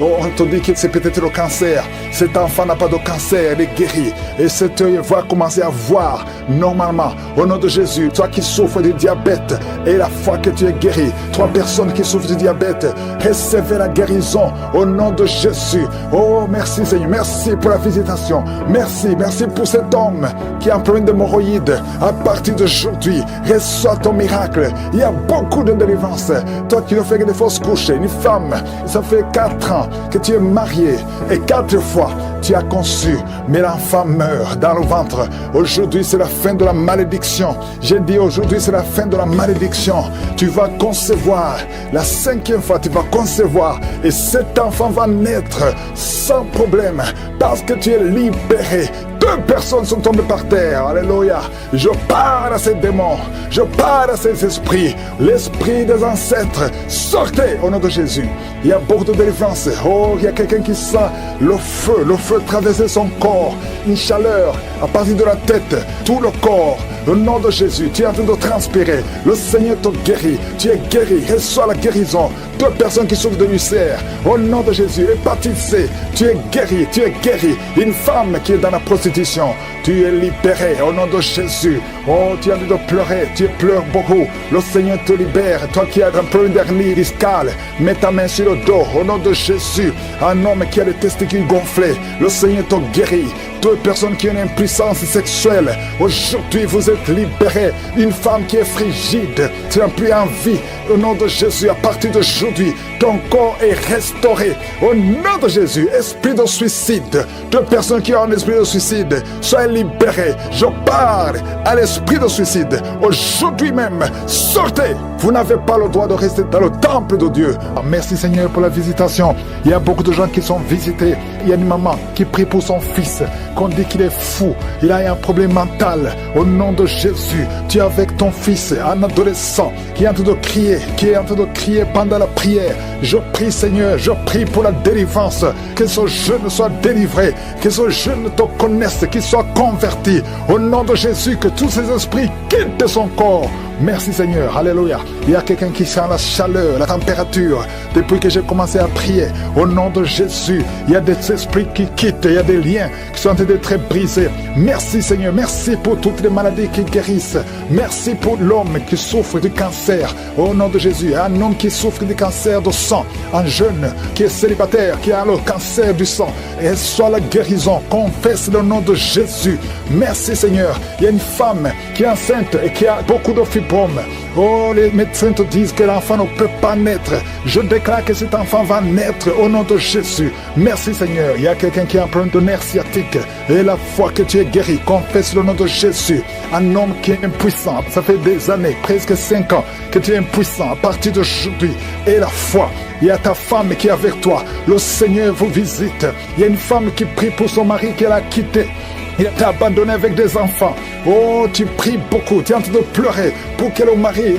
On te dit que c'est peut-être le cancer. Cet enfant n'a pas de cancer, il est guéri. Et cet œil va commencer à voir normalement. Au nom de Jésus, toi qui souffres du diabète, et la fois que tu es guéri, 3 personnes qui souffrent du diabète, recevez la guérison au nom de Jésus. Oh, merci Seigneur, merci pour la visitation. Merci pour cet homme qui a un problème d'hémorroïdes. À partir d'aujourd'hui, reçois ton miracle. Il y a beaucoup de délivrance. Toi qui ne fais que des fausses couches, une femme, ça fait 4 ans que tu es marié et 4 fois tu as conçu, mais l'enfant meurt dans le ventre. Aujourd'hui c'est la fin de la malédiction. J'ai dit aujourd'hui c'est la fin de la malédiction. Tu vas concevoir, la 5e fois tu vas concevoir et cet enfant va naître sans problème parce que tu es libéré. 2 personnes sont tombées par terre. Alléluia. Je parle à ces démons. Je parle à ces esprits. L'esprit des ancêtres. Sortez au nom de Jésus. Il y a beaucoup de délivrance. Oh, il y a quelqu'un qui sent le feu. Le feu traverser son corps. Une chaleur à partir de la tête. Tout le corps. Au nom de Jésus, tu es en train de transpirer. Le Seigneur te guérit. Tu es guéri. Reçois la guérison. 2 personnes qui souffrent de ulcère. Au nom de Jésus, hépatite C. Tu es guéri. Tu es guéri. Une femme qui est dans la prostitution. Tu es libéré au nom de Jésus. Oh, tu as envie de pleurer. Tu pleures beaucoup. Le Seigneur te libère. Toi qui as un problème d'hernie discale, mets ta main sur le dos. Au nom de Jésus. Un homme qui a les testicules gonflés. Le Seigneur te guérit. 2 personnes qui ont une impuissance sexuelle. Aujourd'hui, vous êtes libérés. Une femme qui est frigide. Tu n'as plus envie. Au nom de Jésus, à partir d'aujourd'hui, ton corps est restauré. Au nom de Jésus, esprit de suicide. 2 personnes qui ont un esprit de suicide, soyez libérés. Je parle à l'esprit de suicide. Aujourd'hui même, sortez. Vous n'avez pas le droit de rester dans le temple de Dieu. Merci Seigneur pour la visitation. Il y a beaucoup de gens qui sont visités. Il y a une maman qui prie pour son fils, qu'on dit qu'il est fou. Il a un problème mental. Au nom de Jésus, tu es avec ton fils, un adolescent, qui est en train de crier, pendant la prière. Je prie Seigneur, je prie pour la délivrance. Que ce jeune soit délivré, que ce jeune te connaisse, qu'il soit converti. Au nom de Jésus, que tous ces esprits quittent son corps. Merci Seigneur, alléluia. Il y a quelqu'un qui sent la chaleur, la température. Depuis que j'ai commencé à prier, au nom de Jésus, il y a des esprits qui quittent, il y a des liens qui sont en train d'être brisés. Merci Seigneur, merci pour toutes les maladies qui guérissent. Merci pour l'homme qui souffre du cancer. Au nom de Jésus, un homme qui souffre du cancer du sang, un jeune qui est célibataire, qui a le cancer du sang. Et soit la guérison, confesse le nom de Jésus. Merci Seigneur. Il y a une femme qui est enceinte et qui a beaucoup de fibromes. Oh, les médecins te disent que l'enfant ne peut pas naître. Je déclare que cet enfant va naître au nom de Jésus. Merci Seigneur. Il y a quelqu'un qui a un problème de nerf sciatique. Et la foi que tu es guéri, confesse le nom de Jésus. Un homme qui est impuissant. Ça fait des années, presque 5 ans, que tu es impuissant. À partir d'aujourd'hui, et la foi. Il y a ta femme qui est avec toi. Le Seigneur vous visite. Il y a une femme qui prie pour son mari qu'elle a quitté. Il t'a abandonné avec des enfants. Oh, tu pries beaucoup. Tu es en train de pleurer pour que le mari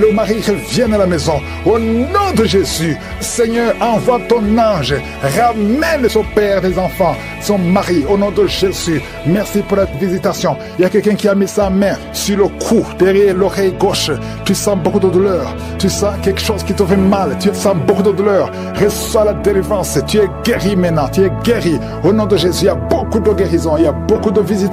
revienne à la maison. Au nom de Jésus, Seigneur, envoie ton ange. Ramène son père des enfants, son mari, au nom de Jésus. Merci pour la visitation. Il y a quelqu'un qui a mis sa main sur le cou, derrière l'oreille gauche. Tu sens beaucoup de douleur. Tu sens quelque chose qui te fait mal. Tu sens beaucoup de douleur. Reçois la délivrance. Tu es guéri maintenant. Tu es guéri. Au nom de Jésus, il y a beaucoup de guérison. Il y a beaucoup de visitation.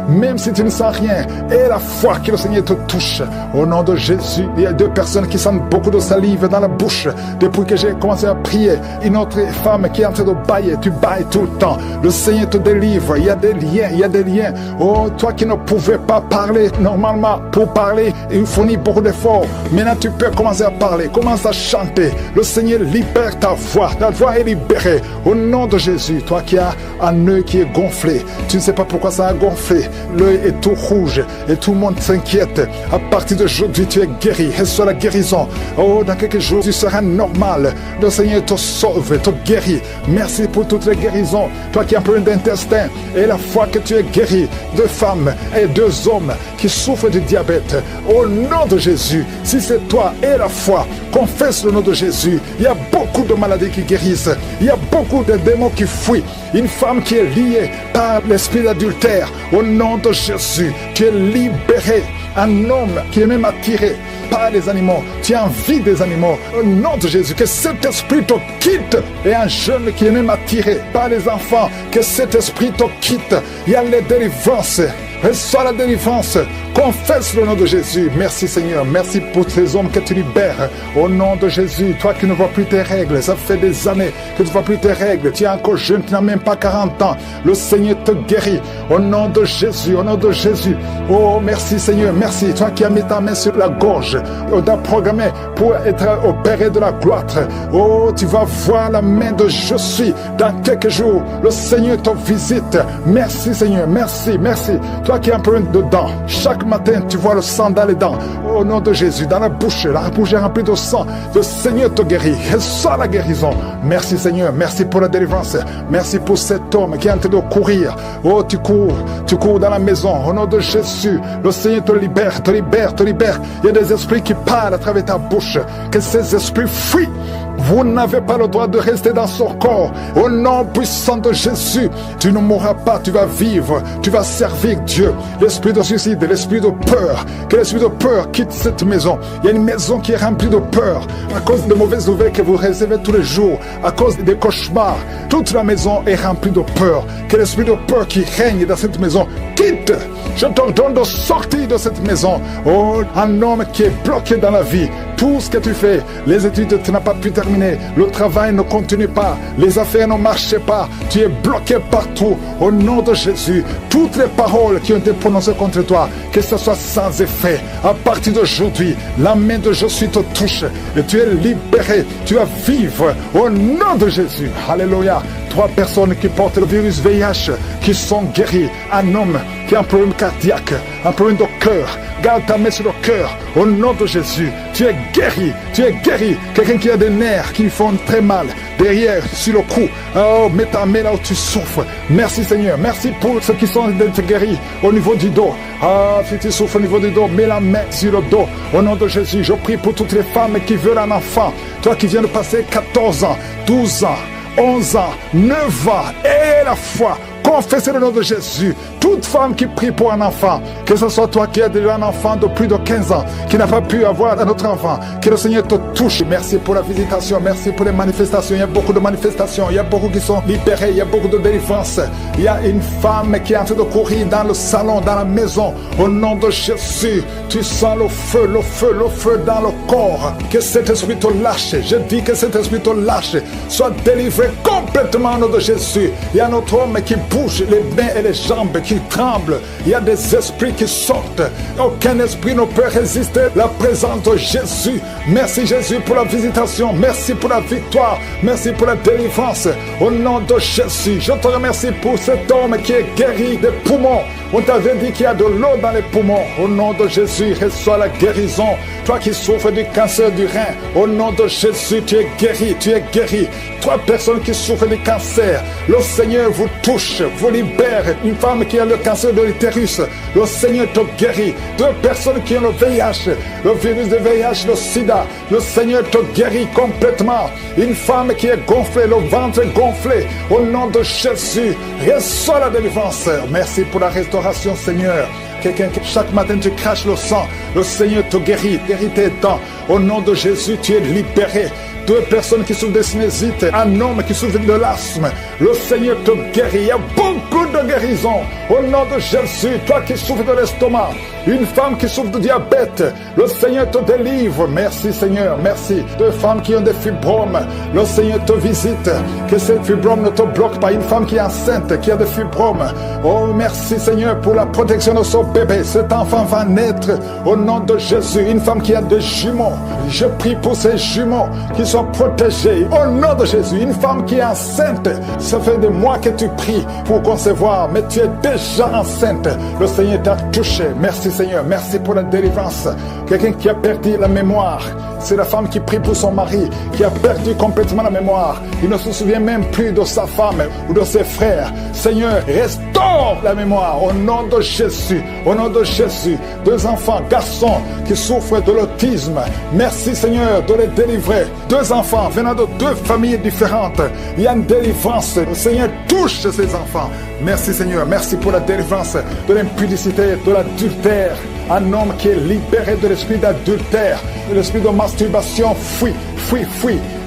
Même si tu ne sens rien, et la foi que le Seigneur te touche. Au nom de Jésus, il y a 2 personnes qui sentent beaucoup de salive dans la bouche. Depuis que j'ai commencé à prier, une autre femme qui est en train de bailler, tu bailles tout le temps. Le Seigneur te délivre. Il y a des liens, il y a des liens. Oh, toi qui ne pouvais pas parler normalement, pour parler, il fournit beaucoup d'efforts. Maintenant, tu peux commencer à parler, commence à chanter. Le Seigneur libère ta voix est libérée. Au nom de Jésus, toi qui as un œil qui est gonflé, tu ne sais pas pourquoi ça a gonflé, l'œil est tout rouge et tout le monde s'inquiète. À partir d'aujourd'hui, tu es guéri. Reçois la guérison. Oh, dans quelques jours, tu seras normal. Le Seigneur te sauve, te guérit. Merci pour toutes les guérisons. Toi qui as un problème d'intestin, et la foi que tu es guéri. 2 femmes et 2 hommes qui souffrent du diabète. Au nom de Jésus, si c'est toi et la foi, confesse le nom de Jésus. Il y a beaucoup de maladies qui guérissent. Il y a beaucoup de démons qui fuient. Une femme qui est liée par l'esprit d'adultère. Au nom de Jésus, tu es libéré. Un homme qui est même attiré par les animaux. Tu as envie des animaux. Au nom de Jésus, que cet esprit te quitte. Et un jeune qui est même attiré par les enfants, que cet esprit te quitte. Il y a les délivrances. Reçois la délivrance. Confesse le nom de Jésus. Merci Seigneur. Merci pour ces hommes que tu libères. Au nom de Jésus, toi qui ne vois plus tes règles, ça fait des années que tu ne vois plus tes règles. Tu es encore jeune, tu n'as même pas 40 ans. Le Seigneur te guérit. Au nom de Jésus, au nom de Jésus. Oh, merci Seigneur, merci. Toi qui as mis ta main sur la gorge, on t'a programmé pour être opéré de la cloître. Oh, tu vas voir la main de je suis. Dans quelques jours, le Seigneur te visite. Merci Seigneur, merci, merci. Toi qui as un problème de dents, chaque matin tu vois le sang dans les dents. Au nom de Jésus, dans la bouche est remplie de sang. Le Seigneur te guérit. Reçois la guérison. Merci Seigneur, merci pour la délivrance. Merci pour cet homme qui est en train de courir. Oh, tu cours dans la maison. Au nom de Jésus, le Seigneur te libère, te libère, te libère. Il y a des esprits qui parlent à travers ta bouche. Que ces esprits fuient Vous n'avez pas le droit de rester dans son corps. Au nom puissant de Jésus, tu ne mourras pas, tu vas vivre, tu vas servir Dieu. L'esprit de suicide, l'esprit de peur, que l'esprit de peur quitte cette maison. Il y a une maison qui est remplie de peur à cause de mauvaises nouvelles que vous recevez tous les jours, à cause des cauchemars. Toute la maison est remplie de peur. Que l'esprit de peur qui règne dans cette maison quitte. Je t'ordonne de sortir de cette maison. Oh, un homme qui est bloqué dans la vie. Tout ce que tu fais, les études, tu n'as pas pu terminer. Le travail ne continue pas. Les affaires ne marchent pas. Tu es bloqué partout. Au nom de Jésus, toutes les paroles qui ont été prononcées contre toi, que ce soit sans effet. À partir d'aujourd'hui, la main de Jésus te touche et tu es libéré. Tu vas vivre au nom de Jésus. Alléluia. 3 personnes qui portent le virus VIH, qui sont guéries. Un homme qui a un problème cardiaque, un problème de cœur. Garde ta main sur le cœur. Au nom de Jésus, tu es guéri. Tu es guéri. Quelqu'un qui a des nerfs qui font très mal. Derrière, sur le cou. Oh, mets ta main là où tu souffres. Merci Seigneur. Merci pour ceux qui sont guéris au niveau du dos. Ah, si tu souffres au niveau du dos, mets la main sur le dos. Au nom de Jésus, je prie pour toutes les femmes qui veulent un enfant. Toi qui viens de passer 14 ans, 12 ans, 11 ans, 9 ans, et la foi. Confessez le nom de Jésus. Toute femme qui prie pour un enfant, que ce soit toi qui as déjà un enfant de plus de 15 ans, qui n'a pas pu avoir un autre enfant, que le Seigneur te touche. Merci pour la visitation, merci pour les manifestations. Il y a beaucoup de manifestations, il y a beaucoup qui sont libérés, il y a beaucoup de délivrance. Il y a une femme qui est en train de courir dans le salon, dans la maison. Au nom de Jésus, tu sens le feu, le feu, le feu dans le corps. Que cet esprit te lâche. Je dis que cet esprit te lâche. Sois délivré complètement au nom de Jésus. Il y a notre homme qui bouge les mains et les jambes, qui tremblent. Il y a des esprits qui sortent. Aucun esprit ne peut résister à la présence de Jésus. Merci Jésus pour la visitation. Merci pour la victoire. Merci pour la délivrance. Au nom de Jésus, je te remercie pour cet homme qui est guéri des poumons. On t'avait dit qu'il y a de l'eau dans les poumons. Au nom de Jésus, reçois la guérison. Toi qui souffres du cancer du rein, au nom de Jésus, tu es guéri, tu es guéri. 3 personnes qui souffrent du cancer, le Seigneur vous touche, vous libère. Une femme qui a le cancer de l'utérus, le Seigneur te guérit. 2 personnes qui ont le VIH, le virus de VIH, le sida, le Seigneur te guérit complètement. Une femme qui est gonflée, le ventre gonflé, au nom de Jésus, reçois la délivrance. Merci pour la restauration, Seigneur. Quelqu'un qui chaque matin tu craches le sang, le Seigneur te guérit, guérit tes dents. Au nom de Jésus, tu es libéré. 2 personnes qui souffrent de sinusite, un homme qui souffre de l'asthme, le Seigneur te guérit. Il y a beaucoup de guérisons. Au nom de Jésus, toi qui souffres de l'estomac, une femme qui souffre de diabète, le Seigneur te délivre. Merci Seigneur, merci. 2 femmes qui ont des fibromes, le Seigneur te visite. Que ces fibromes ne te bloquent pas. Une femme qui est enceinte, qui a des fibromes, oh merci Seigneur pour la protection de son bébé. Cet enfant va naître au nom de Jésus. Une femme qui a des jumeaux, je prie pour ces jumeaux qui sont protégés au nom de Jésus. Une femme qui est enceinte, ça fait des mois que tu pries pour concevoir, mais tu es déjà enceinte. Le Seigneur t'a touché. Merci Seigneur, merci pour la délivrance. Quelqu'un qui a perdu la mémoire, c'est la femme qui prie pour son mari, qui a perdu complètement la mémoire. Il ne se souvient même plus de sa femme ou de ses frères. Seigneur, restaure la mémoire au nom de Jésus. Au nom de Jésus, 2 enfants, garçons qui souffrent de l'autisme. Merci Seigneur de les délivrer. 2 enfants venant de 2 familles différentes. Il y a une délivrance. Le Seigneur touche ces enfants. Merci Seigneur, merci pour la délivrance de l'impudicité, de l'adultère. Un homme qui est libéré de l'esprit d'adultère, de l'esprit de masturbation, fuit.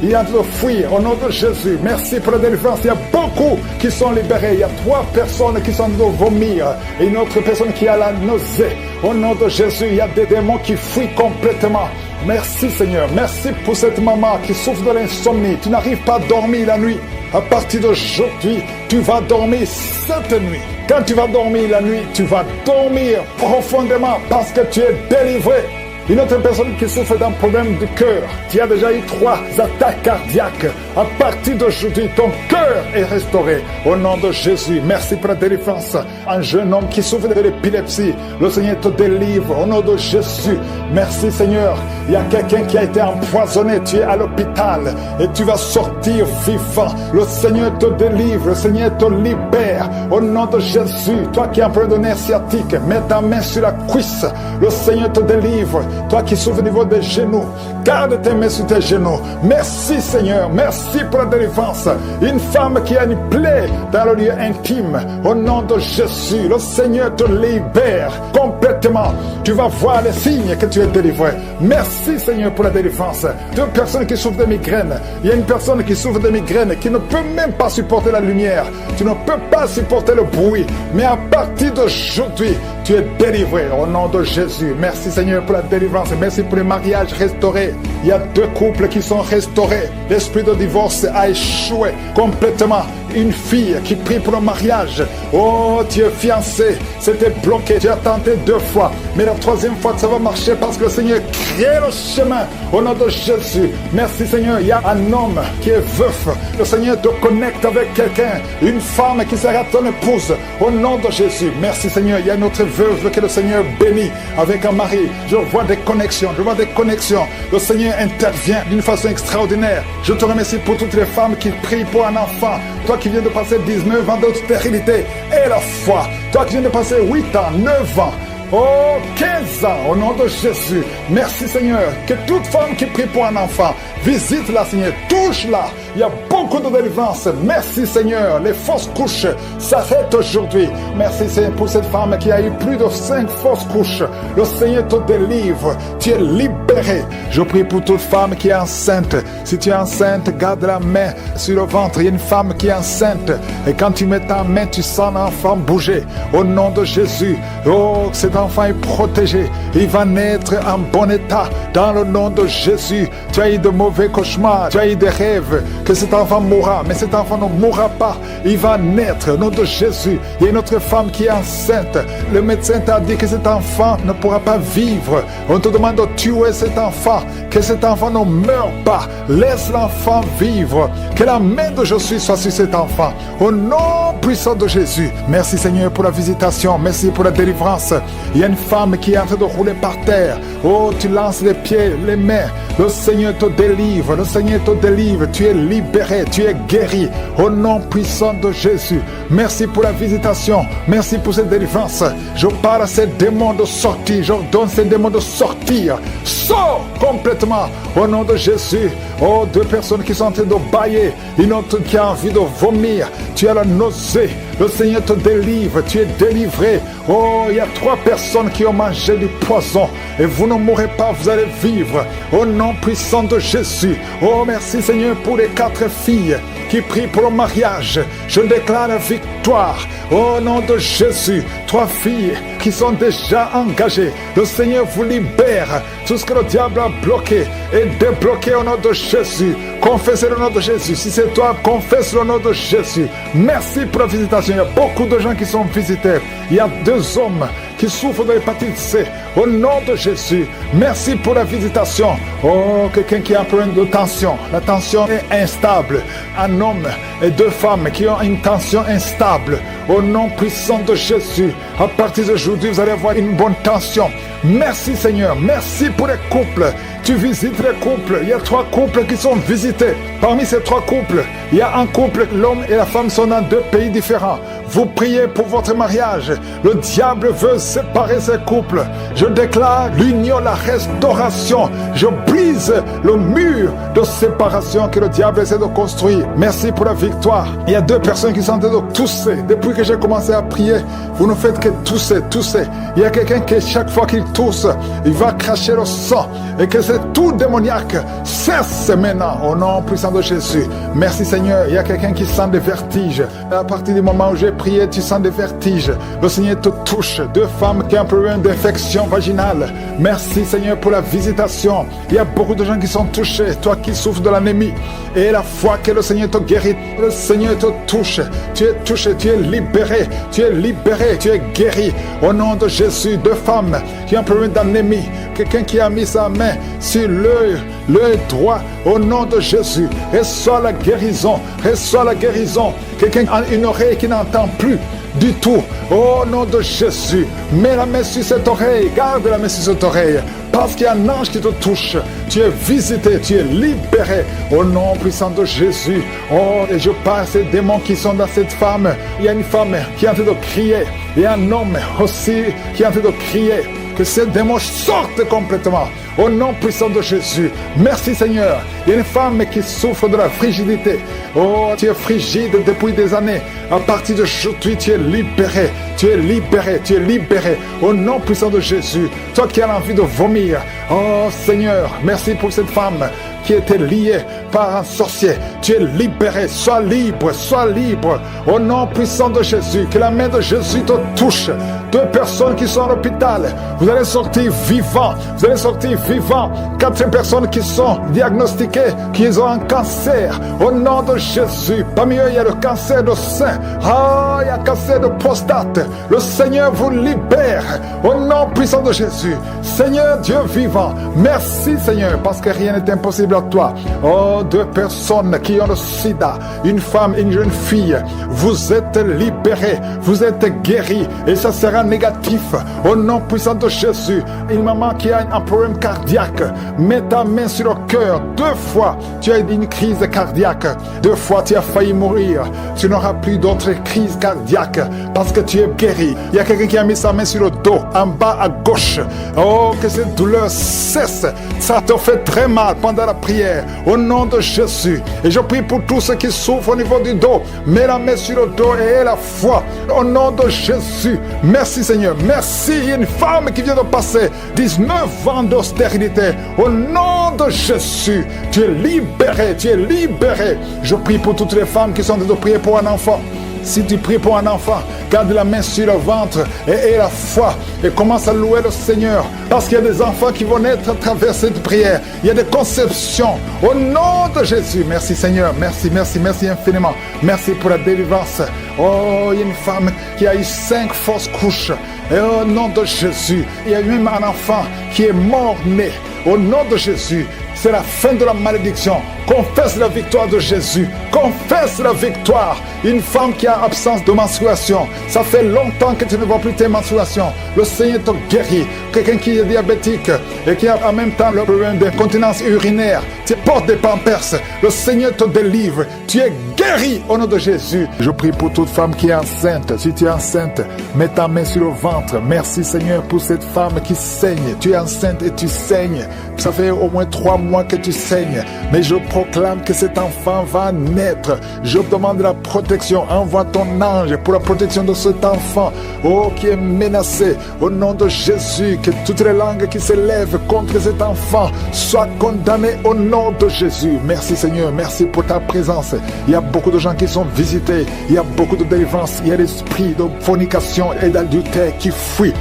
Il est en train de fuir au nom de Jésus. Merci pour la délivrance. Il y a beaucoup qui sont libérés. Il y a 3 personnes qui sont en train de vomir et une autre personne qui a la nausée. Au nom de Jésus, il y a des démons qui fuient complètement. Merci Seigneur, merci pour cette maman qui souffre de l'insomnie. Tu n'arrives pas à dormir la nuit. À partir d'aujourd'hui, tu vas dormir cette nuit. Quand tu vas dormir la nuit, tu vas dormir profondément parce que tu es délivré. Une autre personne qui souffre d'un problème du cœur, qui a déjà eu 3 attaques cardiaques, à partir d'aujourd'hui, ton cœur est restauré. Au nom de Jésus, merci pour la délivrance. Un jeune homme qui souffre de l'épilepsie, le Seigneur te délivre. Au nom de Jésus, merci Seigneur. Il y a quelqu'un qui a été empoisonné, tu es à l'hôpital et tu vas sortir vivant. Le Seigneur te délivre, le Seigneur te libère. Au nom de Jésus, toi qui as un problème de nerf sciatique, mets ta main sur la cuisse. Le Seigneur te délivre. Toi qui souffres au niveau des genoux, garde tes mains sur tes genoux. Merci Seigneur, merci pour la délivrance. Une femme qui a une plaie dans le lieu intime, au nom de Jésus, le Seigneur te libère complètement. Tu vas voir les signes que tu es délivré. Merci Seigneur pour la délivrance. 2 personnes qui souffrent de migraines. Il y a une personne qui souffre de migraines qui ne peut même pas supporter la lumière. Tu ne peux pas supporter le bruit. Mais à partir d'aujourd'hui, tu es délivré au nom de Jésus. Merci Seigneur pour la délivrance. Merci pour les mariages restaurés. Il y a 2 couples qui sont restaurés. L'esprit de divorce a échoué complètement. Une fille qui prie pour le mariage. Oh, tu es fiancé. C'était bloqué. Tu as tenté 2 fois. Mais la 3e fois, ça va marcher parce que le Seigneur crée le chemin au nom de Jésus. Merci Seigneur. Il y a un homme qui est veuf. Le Seigneur te connecte avec quelqu'un. Une femme qui sera ton épouse au nom de Jésus. Merci Seigneur. Il y a une autre veuve que le Seigneur bénit avec un mari. Je vois des connexions. Je vois des connexions. Le Seigneur intervient d'une façon extraordinaire. Je te remercie pour toutes les femmes qui prient pour un enfant. Toi qui viens de passer 19 ans de stérilité et la foi. Toi qui viens de passer 8 ans, 9 ans. Oh, 15 ans, au nom de Jésus. Merci Seigneur. Que toute femme qui prie pour un enfant, visite-la Seigneur, touche-la. Il y a beaucoup de délivrance. Merci Seigneur. Les fausses couches s'arrêtent aujourd'hui. Merci Seigneur pour cette femme qui a eu plus de 5 fausses couches. Le Seigneur te délivre. Tu es libéré. Je prie pour toute femme qui est enceinte. Si tu es enceinte, garde la main sur le ventre. Il y a une femme qui est enceinte. Et quand tu mets ta main, tu sens l'enfant bouger. Au nom de Jésus. Oh, cet enfant est protégé. Il va naître en bon état. Dans le nom de Jésus. Tu as eu de mauvais cauchemars. Tu as eu des rêves. Que cet enfant mourra, mais cet enfant ne mourra pas. Il va naître au nom de Jésus. Il y a une autre femme qui est enceinte. Le médecin t'a dit que cet enfant ne pourra pas vivre. On te demande de tuer cet enfant. Que cet enfant ne meure pas. Laisse l'enfant vivre. Que la main de Jésus soit sur cet enfant. Au nom puissant de Jésus. Merci Seigneur pour la visitation. Merci pour la délivrance. Il y a une femme qui est en train de rouler par terre. Oh, tu lances les pieds, les mains. Le Seigneur te délivre. Le Seigneur te délivre. Tu es libéré, tu es guéri au nom puissant de Jésus. Merci pour la visitation, merci pour cette délivrance. Je parle à ces démons de sortir, j'ordonne ces démons de sortir. Sors complètement au nom de Jésus. Oh, 2 personnes qui sont en train de bailler, une autre qui a envie de vomir. Tu as la nausée, le Seigneur te délivre, tu es délivré. Oh, il y a 3 personnes qui ont mangé du poison et vous ne mourrez pas, vous allez vivre au nom puissant de Jésus. Oh, merci Seigneur pour les 4 filles qui prient pour le mariage. Je déclare la victoire au nom de Jésus. 3 filles qui sont déjà engagées. Le Seigneur vous libère. Tout ce que le diable a bloqué est débloqué au nom de Jésus. Confessez le nom de Jésus. Si c'est toi, confesse le nom de Jésus. Merci pour la visitation. Il y a beaucoup de gens qui sont visités. Il y a 2 hommes qui souffrent de l'hépatite C. Au nom de Jésus, merci pour la visitation. Oh, quelqu'un qui a un problème de tension. La tension est instable. Un homme et 2 femmes qui ont une tension instable. Au nom puissant de Jésus, à partir d'aujourd'hui, vous allez avoir une bonne tension. Merci Seigneur. Merci pour les couples. Tu visites les couples. Il y a 3 couples qui sont visités. Parmi ces 3 couples, il y a un couple, l'homme et la femme sont dans 2 pays différents. Vous priez pour votre mariage. Le diable veut séparer ces couples. Je déclare l'union, la restauration. Je brise le mur de séparation que le diable essaie de construire. Merci pour la victoire. Il y a 2 personnes qui sont en train de tousser. Depuis que j'ai commencé à prier, vous ne faites que tousser, tousser. Il y a quelqu'un qui, chaque fois qu'il tousse, il va cracher le sang. Et que c'est tout démoniaque cesse maintenant au nom puissant de Jésus. Merci Seigneur. Il y a quelqu'un qui sent des vertiges. À partir du moment où j'ai prié, tu sens des vertiges. Le Seigneur te touche. 2 femmes qui ont un problème d'infection vaginale. Merci Seigneur pour la visitation. Il y a beaucoup de gens qui sont touchés. Toi qui souffres de l'anémie. Et la foi que le Seigneur te guérit. Le Seigneur te touche. Tu es touché, tu es libéré. Tu es libéré, tu es guéri. Au nom de Jésus, 2 femmes qui ont un problème d'anémie. Quelqu'un qui a mis sa main sur l'œil droit. Au nom de Jésus, reçois la guérison. Reçois la guérison. Quelqu'un a une oreille qui n'entend plus du tout. Au nom de Jésus, mets la main sur cette oreille. Garde la main sur cette oreille. Parce qu'il y a un ange qui te touche. Tu es visité, tu es libéré. Au nom puissant de Jésus. Oh, et je parle ces démons qui sont dans cette femme. Il y a une femme qui est en train de crier. Il y a un homme aussi qui est en train de crier. que ces démons sortent complètement. Au nom puissant de Jésus. Merci Seigneur. Il y a une femme qui souffre de la frigidité. Oh, tu es frigide depuis des années. À partir d'aujourd'hui, tu es libéré. Tu es libéré. Tu es libéré. Au nom puissant de Jésus. Toi qui as envie de vomir. Oh Seigneur, merci pour cette femme qui était liée par un sorcier. Tu es libéré. Sois libre. Sois libre. Au nom puissant de Jésus. Que la main de Jésus te touche. 2 personnes qui sont à l'hôpital. Vous allez sortir vivants. Vous allez sortir vivants. 4 personnes qui sont diagnostiquées, qui ont un cancer. Au nom de Jésus. Parmi eux, il y a le cancer de sein. Ah, il y a le cancer de prostate. Le Seigneur vous libère. Au nom puissant de Jésus. Seigneur Dieu vivant. Merci Seigneur, parce que rien n'est impossible à toi. Oh, 2 personnes qui ont le sida. Une femme et une jeune fille. Vous êtes libérés. Vous êtes guéris. Et ça sera négatif. Au nom puissant de Jésus. Une maman qui a un problème cardiaque. Mets ta main sur le cœur. 2 fois, tu as eu une crise cardiaque. 2 fois, tu as failli mourir. Tu n'auras plus d'autres crises cardiaques parce que tu es guéri. Il y a quelqu'un qui a mis sa main sur le dos, en bas à gauche. Oh, que cette douleur cesse. Ça te fait très mal pendant la prière. Au nom de Jésus. Et je prie pour tous ceux qui souffrent au niveau du dos. Mets la main sur le dos et aie la foi. Au nom de Jésus. Merci Seigneur. Merci. Il y a une femme qui vient de passer 19 ans de stérilité. Au nom de Jésus, tu es libéré, tu es libéré. Je prie pour toutes les femmes qui sont en train de prier pour un enfant. Si tu pries pour un enfant, garde la main sur le ventre et aie la foi et commence à louer le Seigneur. Parce qu'il y a des enfants qui vont naître à travers cette prière. Il y a des conceptions. Au nom de Jésus, merci Seigneur. Merci, merci, merci infiniment. Merci pour la délivrance. Oh, il y a une femme qui a eu 5 fausses couches. Et au nom de Jésus, il y a même un enfant qui est mort-né. Au nom de Jésus, c'est la fin de la malédiction. Confesse la victoire de Jésus. Confesse la victoire. Une femme qui a absence de menstruation. Ça fait longtemps que tu ne vois plus tes menstruations. Le Seigneur te guérit. Quelqu'un qui est diabétique et qui a en même temps le problème d'incontinence urinaire. Tu portes des pampers. Le Seigneur te délivre. Tu es guéri au nom de Jésus. Je prie pour toute femme qui est enceinte. Si tu es enceinte, mets ta main sur le ventre. Merci Seigneur pour cette femme qui saigne. Tu es enceinte et tu saignes. Ça fait au moins 3 mois que tu saignes. Mais je proclame que cet enfant va naître. Je demande la protection. Envoie ton ange pour la protection de cet enfant. Oh, qui est menacé. Au nom de Jésus, que toutes les langues qui s'élèvent contre cet enfant soient condamnées au nom de Jésus. Merci Seigneur. Merci pour ta présence. Il y a beaucoup de gens qui sont visités. Il y a beaucoup de délivrance. Il y a l'esprit de fornication et d'adultère qui fuit.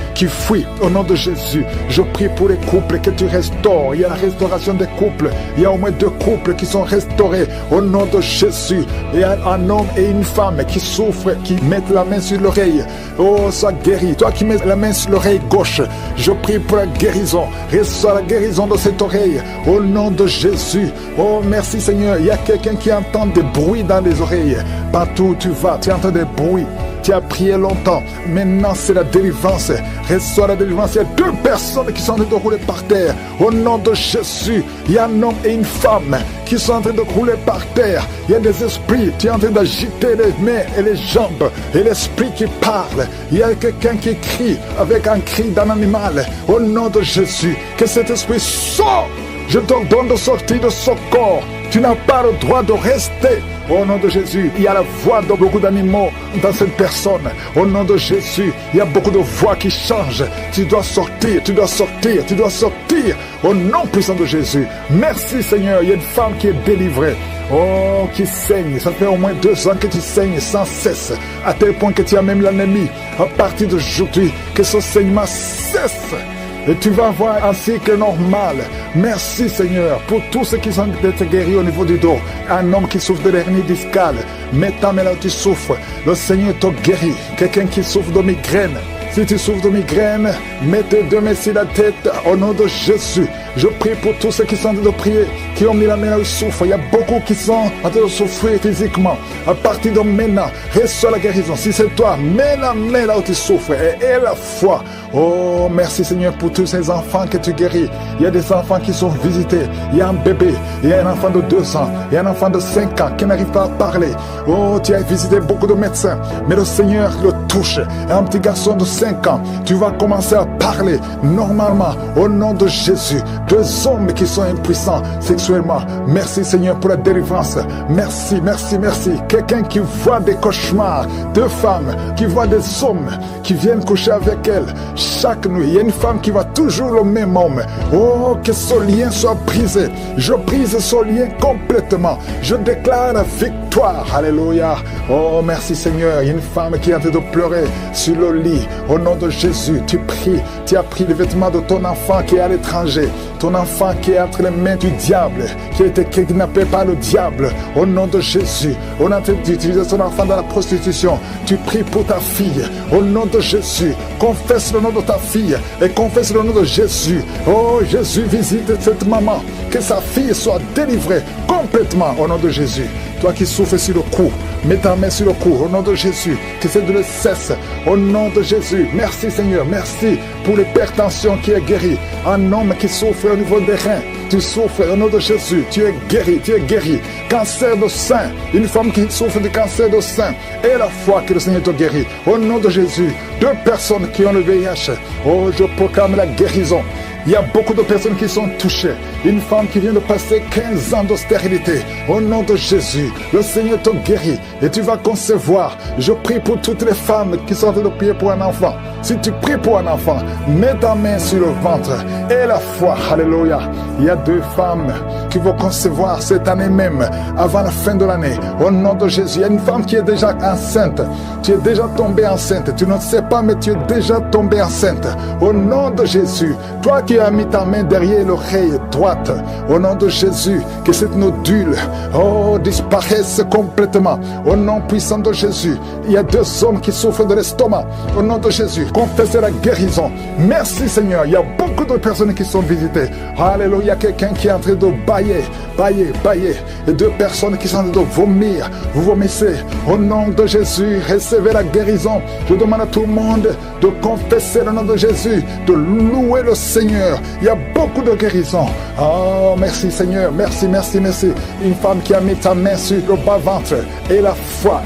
Au nom de Jésus, je prie pour les couples que tu restaures. Il y a la restauration des couples. Il y a au moins 2 couples qui sont restaurés au nom de Jésus. Il y a un homme et une femme qui souffrent, qui mettent la main sur l'oreille. Oh, sois guéri. Toi qui mets la main sur l'oreille gauche, je prie pour la guérison. Reçois la guérison de cette oreille au nom de Jésus. Oh, merci Seigneur. Il y a quelqu'un qui entend des bruits dans les oreilles. Partout où tu vas, tu entends des bruits. Tu as prié longtemps. Maintenant, c'est la délivrance. Reçois la délivrance. Il y a 2 personnes qui sont en train de rouler par terre. Au nom de Jésus, il y a un homme et une femme qui sont en train de rouler par terre. Il y a des esprits. Tu es en train d'agiter les mains et les jambes. Et l'esprit qui parle. Il y a quelqu'un qui crie avec un cri d'un animal. Au nom de Jésus, que cet esprit sort. Je te donne de sortir de ce corps. Tu n'as pas le droit de rester. Au nom de Jésus, il y a la voix de beaucoup d'animaux dans cette personne. Au nom de Jésus, il y a beaucoup de voix qui changent. Tu dois sortir, tu dois sortir, tu dois sortir. Au nom puissant de Jésus. Merci Seigneur, il y a une femme qui est délivrée. Oh, qui saigne. Ça fait au moins 2 ans que tu saignes sans cesse. À tel point que tu as même l'anémie. À partir d'aujourd'hui, que ce saignement cesse. Et tu vas avoir un cycle normal. Merci Seigneur pour tous ceux qui sont d'être guéris au niveau du dos. Un homme qui souffre de l'hernie discale. Mets ta main là où tu souffres. Le Seigneur te guérit. Quelqu'un qui souffre de migraine. Si tu souffres de migraine, mets tes 2 mains sur la tête au nom de Jésus. Je prie pour tous ceux qui sont en train de prier, qui ont mis la main là où ils souffrent. Il y a beaucoup qui sont en train de souffrir physiquement. À partir de maintenant, reçois la guérison. Si c'est toi, mets la main là où tu souffres et aie la foi. Oh, merci Seigneur pour tous ces enfants que tu guéris. Il y a des enfants qui sont visités. Il y a un bébé, il y a un enfant de 2 ans, il y a un enfant de 5 ans qui n'arrive pas à parler. Oh, tu as visité beaucoup de médecins, mais le Seigneur le touche. Un petit garçon de 5 ans, tu vas commencer à parler normalement au nom de Jésus. 2 hommes qui sont impuissants sexuellement. Merci Seigneur pour la délivrance. Merci, merci, merci. Quelqu'un qui voit des cauchemars, 2 femmes qui voient des hommes qui viennent coucher avec elles chaque nuit. Il y a une femme qui voit toujours le même homme. Oh, que ce lien soit brisé. Je brise ce lien complètement. Je déclare la victoire. Alléluia. Oh, merci Seigneur. Il y a une femme qui est en train de pleurer sur le lit. Au nom de Jésus, tu pries. Tu as pris les vêtements de ton enfant qui est à l'étranger. Ton enfant qui est entre les mains du diable, qui a été kidnappé par le diable. Au nom de Jésus, on a d'utiliser son enfant dans la prostitution. Tu pries pour ta fille. Au nom de Jésus, confesse le nom de ta fille et confesse le nom de Jésus. Oh, Jésus, visite cette maman. Que sa fille soit délivrée complètement au nom de Jésus. Toi qui souffres sur le cou, mets ta main sur le cou au nom de Jésus. Que cette douleur cesse au nom de Jésus. Merci Seigneur, merci pour l'hypertension qui est guérie. Un homme qui souffre au niveau des reins, tu souffres au nom de Jésus. Tu es guéri, tu es guéri. Cancer de sein, une femme qui souffre de cancer de sein. Et la foi que le Seigneur te guérit. Au nom de Jésus, 2 personnes qui ont le VIH. Oh, je proclame la guérison. Il y a beaucoup de personnes qui sont touchées. Une femme qui vient de passer 15 ans de stérilité. Au nom de Jésus, le Seigneur te guérit et tu vas concevoir. Je prie pour toutes les femmes qui sont en train de prier pour un enfant. Si tu pries pour un enfant, mets ta main sur le ventre et la foi. Alléluia. Il y a 2 femmes qui vont concevoir cette année même, avant la fin de l'année. Au nom de Jésus, il y a une femme qui est déjà enceinte. Tu es déjà tombée enceinte. Tu ne sais pas, mais tu es déjà tombée enceinte. Au nom de Jésus, toi qui as mis ta main derrière l'oreille droite, au nom de Jésus, que cette nodule, oh, disparaisse complètement. Au nom puissant de Jésus, il y a 2 hommes qui souffrent de l'estomac. Au nom de Jésus, confessez la guérison. Merci Seigneur, il y a beaucoup de personnes qui sont visitées. Alléluia, il y a quelqu'un qui est en train de bailler. Et 2 personnes qui sont en train de vomir. Vous vomissez. Au nom de Jésus, recevez la guérison. Je demande à tout le monde de confesser le nom de Jésus, de louer le Seigneur. Il y a beaucoup de guérison. Oh, merci Seigneur, merci, merci, merci. Une femme qui a mis ta main sur le bas-ventre. Et la foi.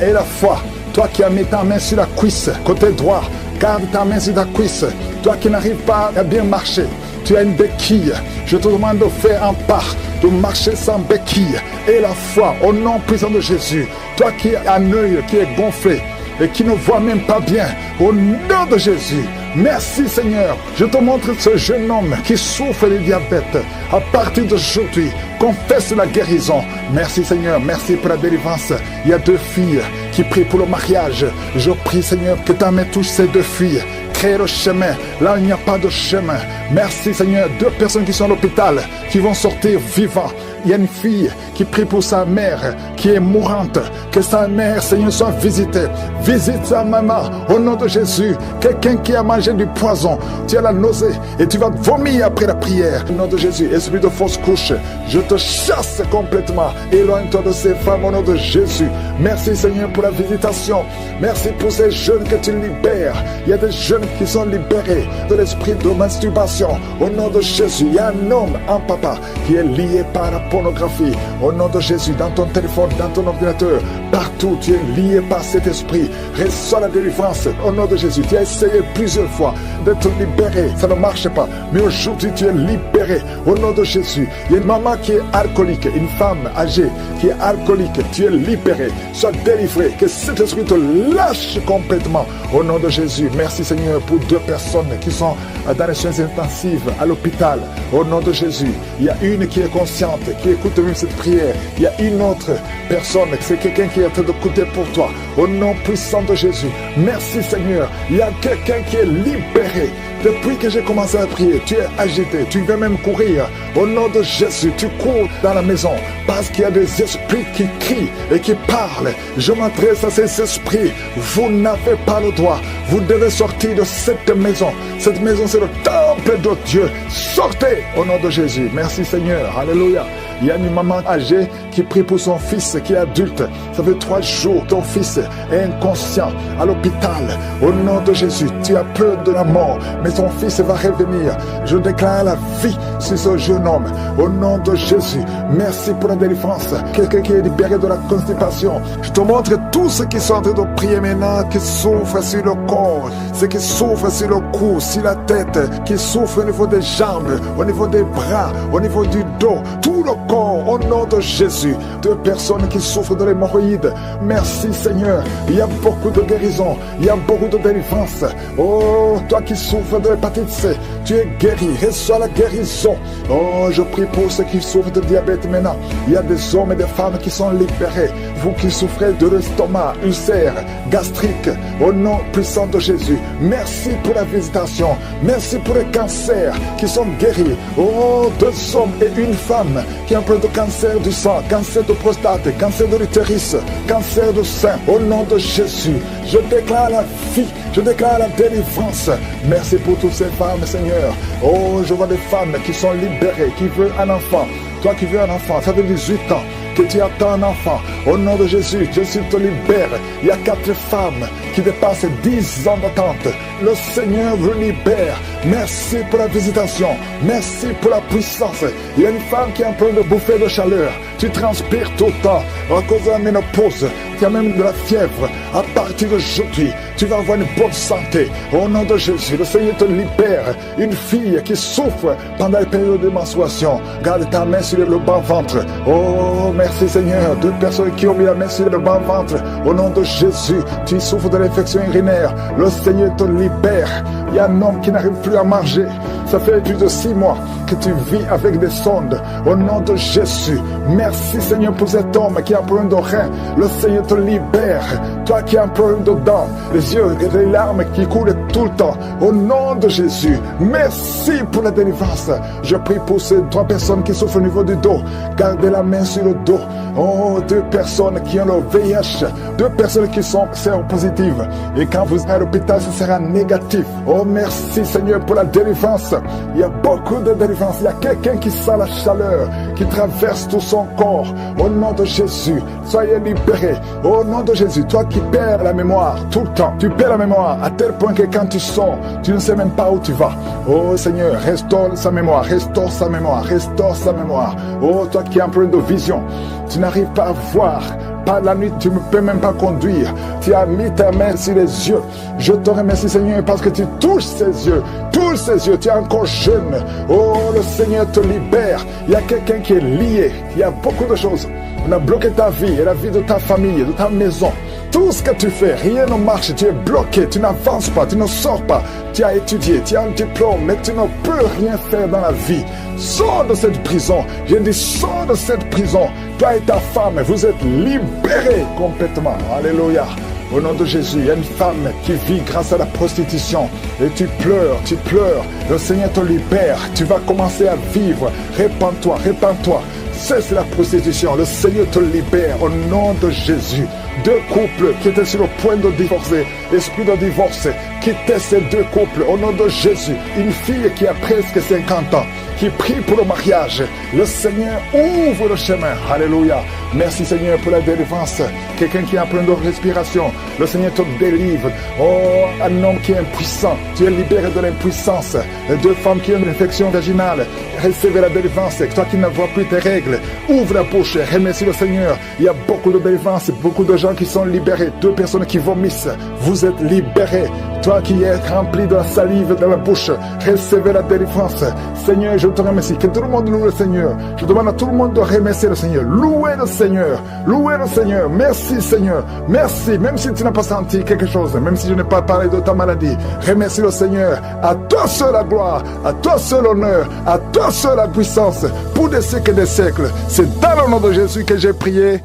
Toi qui as mis ta main sur la cuisse, côté droit, garde ta main sur ta cuisse. Toi qui n'arrives pas à bien marcher, tu as une béquille. Je te demande de faire un pas, de marcher sans béquille. Et la foi, au nom puissant de Jésus. Toi qui as un œil qui est gonflé et qui ne voit même pas bien, au nom de Jésus. Merci Seigneur. Je te montre ce jeune homme qui souffre de diabète. À partir d'aujourd'hui, confesse la guérison. Merci Seigneur, merci pour la délivrance. Il y a 2 filles qui prient pour le mariage. Je prie Seigneur que ta main touche ces 2 filles. Crée le chemin, là il n'y a pas de chemin. Merci Seigneur, 2 personnes qui sont à l'hôpital, qui vont sortir vivants. Il y a une fille qui prie pour sa mère, qui est mourante. Que sa mère, Seigneur, soit visitée. Visite sa maman, au nom de Jésus. Quelqu'un qui a mangé du poison, tu as la nausée et tu vas vomir après la prière. Au nom de Jésus, esprit de fausse couche, je te chasse complètement. Éloigne-toi de ces femmes au nom de Jésus. Merci Seigneur pour la visitation. Merci pour ces jeunes que tu libères. Il y a des jeunes qui sont libérés de l'esprit de masturbation. Au nom de Jésus, il y a un homme, un papa, qui est lié par la pornographie. Au nom de Jésus, dans ton téléphone, dans ton ordinateur, partout, tu es lié par cet esprit. Reçois la délivrance. Au nom de Jésus, tu as essayé plusieurs fois d'être libéré. Ça ne marche pas. Mais aujourd'hui, tu es libéré. Au nom de Jésus, il y a une maman qui est alcoolique, une femme âgée qui est alcoolique. Tu es libéré. Sois délivré. Que cet esprit te lâche complètement. Au nom de Jésus, merci Seigneur pour 2 personnes qui sont dans les soins intensifs à l'hôpital. Au nom de Jésus, il y a une qui est consciente, qui écoute même cette prière. Il y a une autre personne, c'est quelqu'un qui est en train d'écouter pour toi. Au nom puissant de Jésus, merci Seigneur. Il y a quelqu'un qui est libéré. Depuis que j'ai commencé à prier, tu es agité, tu veux même courir. Au nom de Jésus, tu cours dans la maison parce qu'il y a des esprits qui crient et qui parlent. Je m'adresse à ces esprits. Vous n'avez pas le droit. Vous devez sortir de cette maison. Cette maison, c'est le temple de Dieu. Sortez au nom de Jésus. Merci Seigneur. Alléluia. Il y a une maman âgée qui prie pour son fils qui est adulte. Ça fait 3 jours, ton fils est inconscient à l'hôpital. Au nom de Jésus, tu as peur de la mort, mais ton fils va revenir. Je déclare la vie sur ce jeune homme. Au nom de Jésus, merci pour la délivrance. Quelqu'un qui est libéré de la constipation. Je te montre tous ceux qui sont en train de prier maintenant, qui souffrent sur le corps, ceux qui souffrent sur le cou, sur la tête, qui souffrent au niveau des jambes, au niveau des bras, au niveau du dos, tout le corps, au nom de Jésus. 2 personnes qui souffrent de l'hémorroïde. Merci Seigneur. Il y a beaucoup de guérison, il y a beaucoup de délivrance. Oh, toi qui souffres de l'hépatite C, tu es guéri, reçois la guérison. Oh, je prie pour ceux qui souffrent de diabète maintenant. Il y a des hommes et des femmes qui sont libérés. Vous qui souffrez de l'estomac, ulcère, gastrique, au nom puissant de Jésus, merci pour la visitation. Merci pour les cancers qui sont guéris. Oh, 2 hommes et une femme qui ont un peu de cancer du sang, cancer de prostate, cancer de l'utérus, cancer du sein. Au nom de Jésus, je déclare la vie, je déclare la délivrance. Merci pour toutes ces femmes, Seigneur. Oh, je vois des femmes qui sont libérées, qui veulent un enfant. Toi qui veux un enfant, ça fait 18 ans que tu attends un enfant. Au nom de Jésus, Jésus te libère. Il y a 4 femmes qui dépassent 10 ans d'attente. Le Seigneur vous libère. Merci pour la visitation. Merci pour la puissance. Il y a une femme qui est en train de bouffer de chaleur. Tu transpires tout le temps à cause de la ménopause. Tu as même de la fièvre. À partir d'aujourd'hui, tu vas avoir une bonne santé. Au nom de Jésus, le Seigneur te libère. Une fille qui souffre pendant les périodes de menstruation, garde ta main sur le bas-ventre. Oh, merci Seigneur. 2 personnes qui ont mis la main sur le bas-ventre. Au nom de Jésus, tu souffres de l'infection urinaire. Le Seigneur te libère. Il y a un homme qui n'arrive plus à manger. Ça fait plus de 6 mois que tu vis avec des sondes. Au nom de Jésus, merci Seigneur pour cet homme qui a un problème de rein. Le Seigneur te libère. Toi qui as un problème de dents, les yeux et les larmes qui coulent tout le temps. Au nom de Jésus, merci pour la délivrance. Je prie pour ces 3 personnes qui souffrent au niveau du dos. Gardez la main sur le dos. Oh, 2 personnes qui ont le VIH. 2 personnes qui sont séropositives. Et quand vous serez à l'hôpital, ce sera négatif. Oh, merci Seigneur pour la délivrance. Il y a beaucoup de délivrance. Il y a quelqu'un qui sent la chaleur, qui traverse tout son corps. Au nom de Jésus, soyez libérés. Au nom de Jésus, toi qui perds la mémoire tout le temps, tu perds la mémoire à tel point que quand tu sors, tu ne sais même pas où tu vas. Oh Seigneur, restaure sa mémoire, restaure sa mémoire, restaure sa mémoire. Oh, toi qui as un problème de vision, tu n'arrives pas à voir. Pas la nuit, tu ne peux même pas conduire. Tu as mis ta main sur les yeux. Je te remercie Seigneur parce que tu touches ses yeux. Touche ses yeux, tu es encore jeune. Oh, le Seigneur te libère. Il y a quelqu'un qui est lié. Il y a beaucoup de choses. On a bloqué ta vie et la vie de ta famille, de ta maison. Tout ce que tu fais, rien ne marche. Tu es bloqué, tu n'avances pas, tu ne sors pas. Tu as étudié, tu as un diplôme, mais tu ne peux rien faire dans la vie. Sors de cette prison. Je dis, sors de cette prison. Toi et ta femme, vous êtes libérés complètement. Alléluia. Au nom de Jésus, il y a une femme qui vit grâce à la prostitution. Et tu pleures, tu pleures. Le Seigneur te libère. Tu vas commencer à vivre. Répands-toi, répands-toi. Cesse la prostitution. Le Seigneur te libère au nom de Jésus. 2 couples qui étaient sur le point de divorcer. Esprit de divorce. Quittez ces 2 couples au nom de Jésus. Une fille qui a presque 50 ans, qui prie pour le mariage. Le Seigneur ouvre le chemin. Alléluia. Merci Seigneur pour la délivrance. Quelqu'un qui a un problème de respiration. Le Seigneur te délivre. Oh, un homme qui est impuissant. Tu es libéré de l'impuissance. 2 femmes qui ont une infection vaginale. Recevez la délivrance. Toi qui ne vois plus tes règles, ouvre la bouche. Remercie le Seigneur. Il y a beaucoup de délivrance. Beaucoup de gens qui sont libérés. 2 personnes qui vomissent. Vous êtes libérés. Toi qui es rempli de la salive dans la bouche, recevez la délivrance. Seigneur, je te remercie. Que tout le monde loue le Seigneur. Je demande à tout le monde de remercier le Seigneur. Louez le Seigneur. Louez le Seigneur. Merci Seigneur. Merci. Même si tu n'as pas senti quelque chose, même si je n'ai pas parlé de ta maladie, remercie le Seigneur. À toi seul la gloire, à toi seul l'honneur, à toi seul la puissance, pour des siècles et des siècles. C'est dans le nom de Jésus que j'ai prié.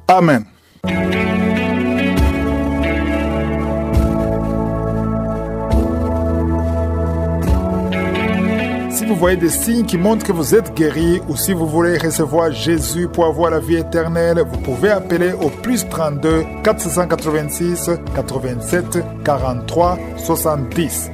Amen. Si vous voyez des signes qui montrent que vous êtes guéri, ou si vous voulez recevoir Jésus pour avoir la vie éternelle, vous pouvez appeler au +32 486 87 43 70.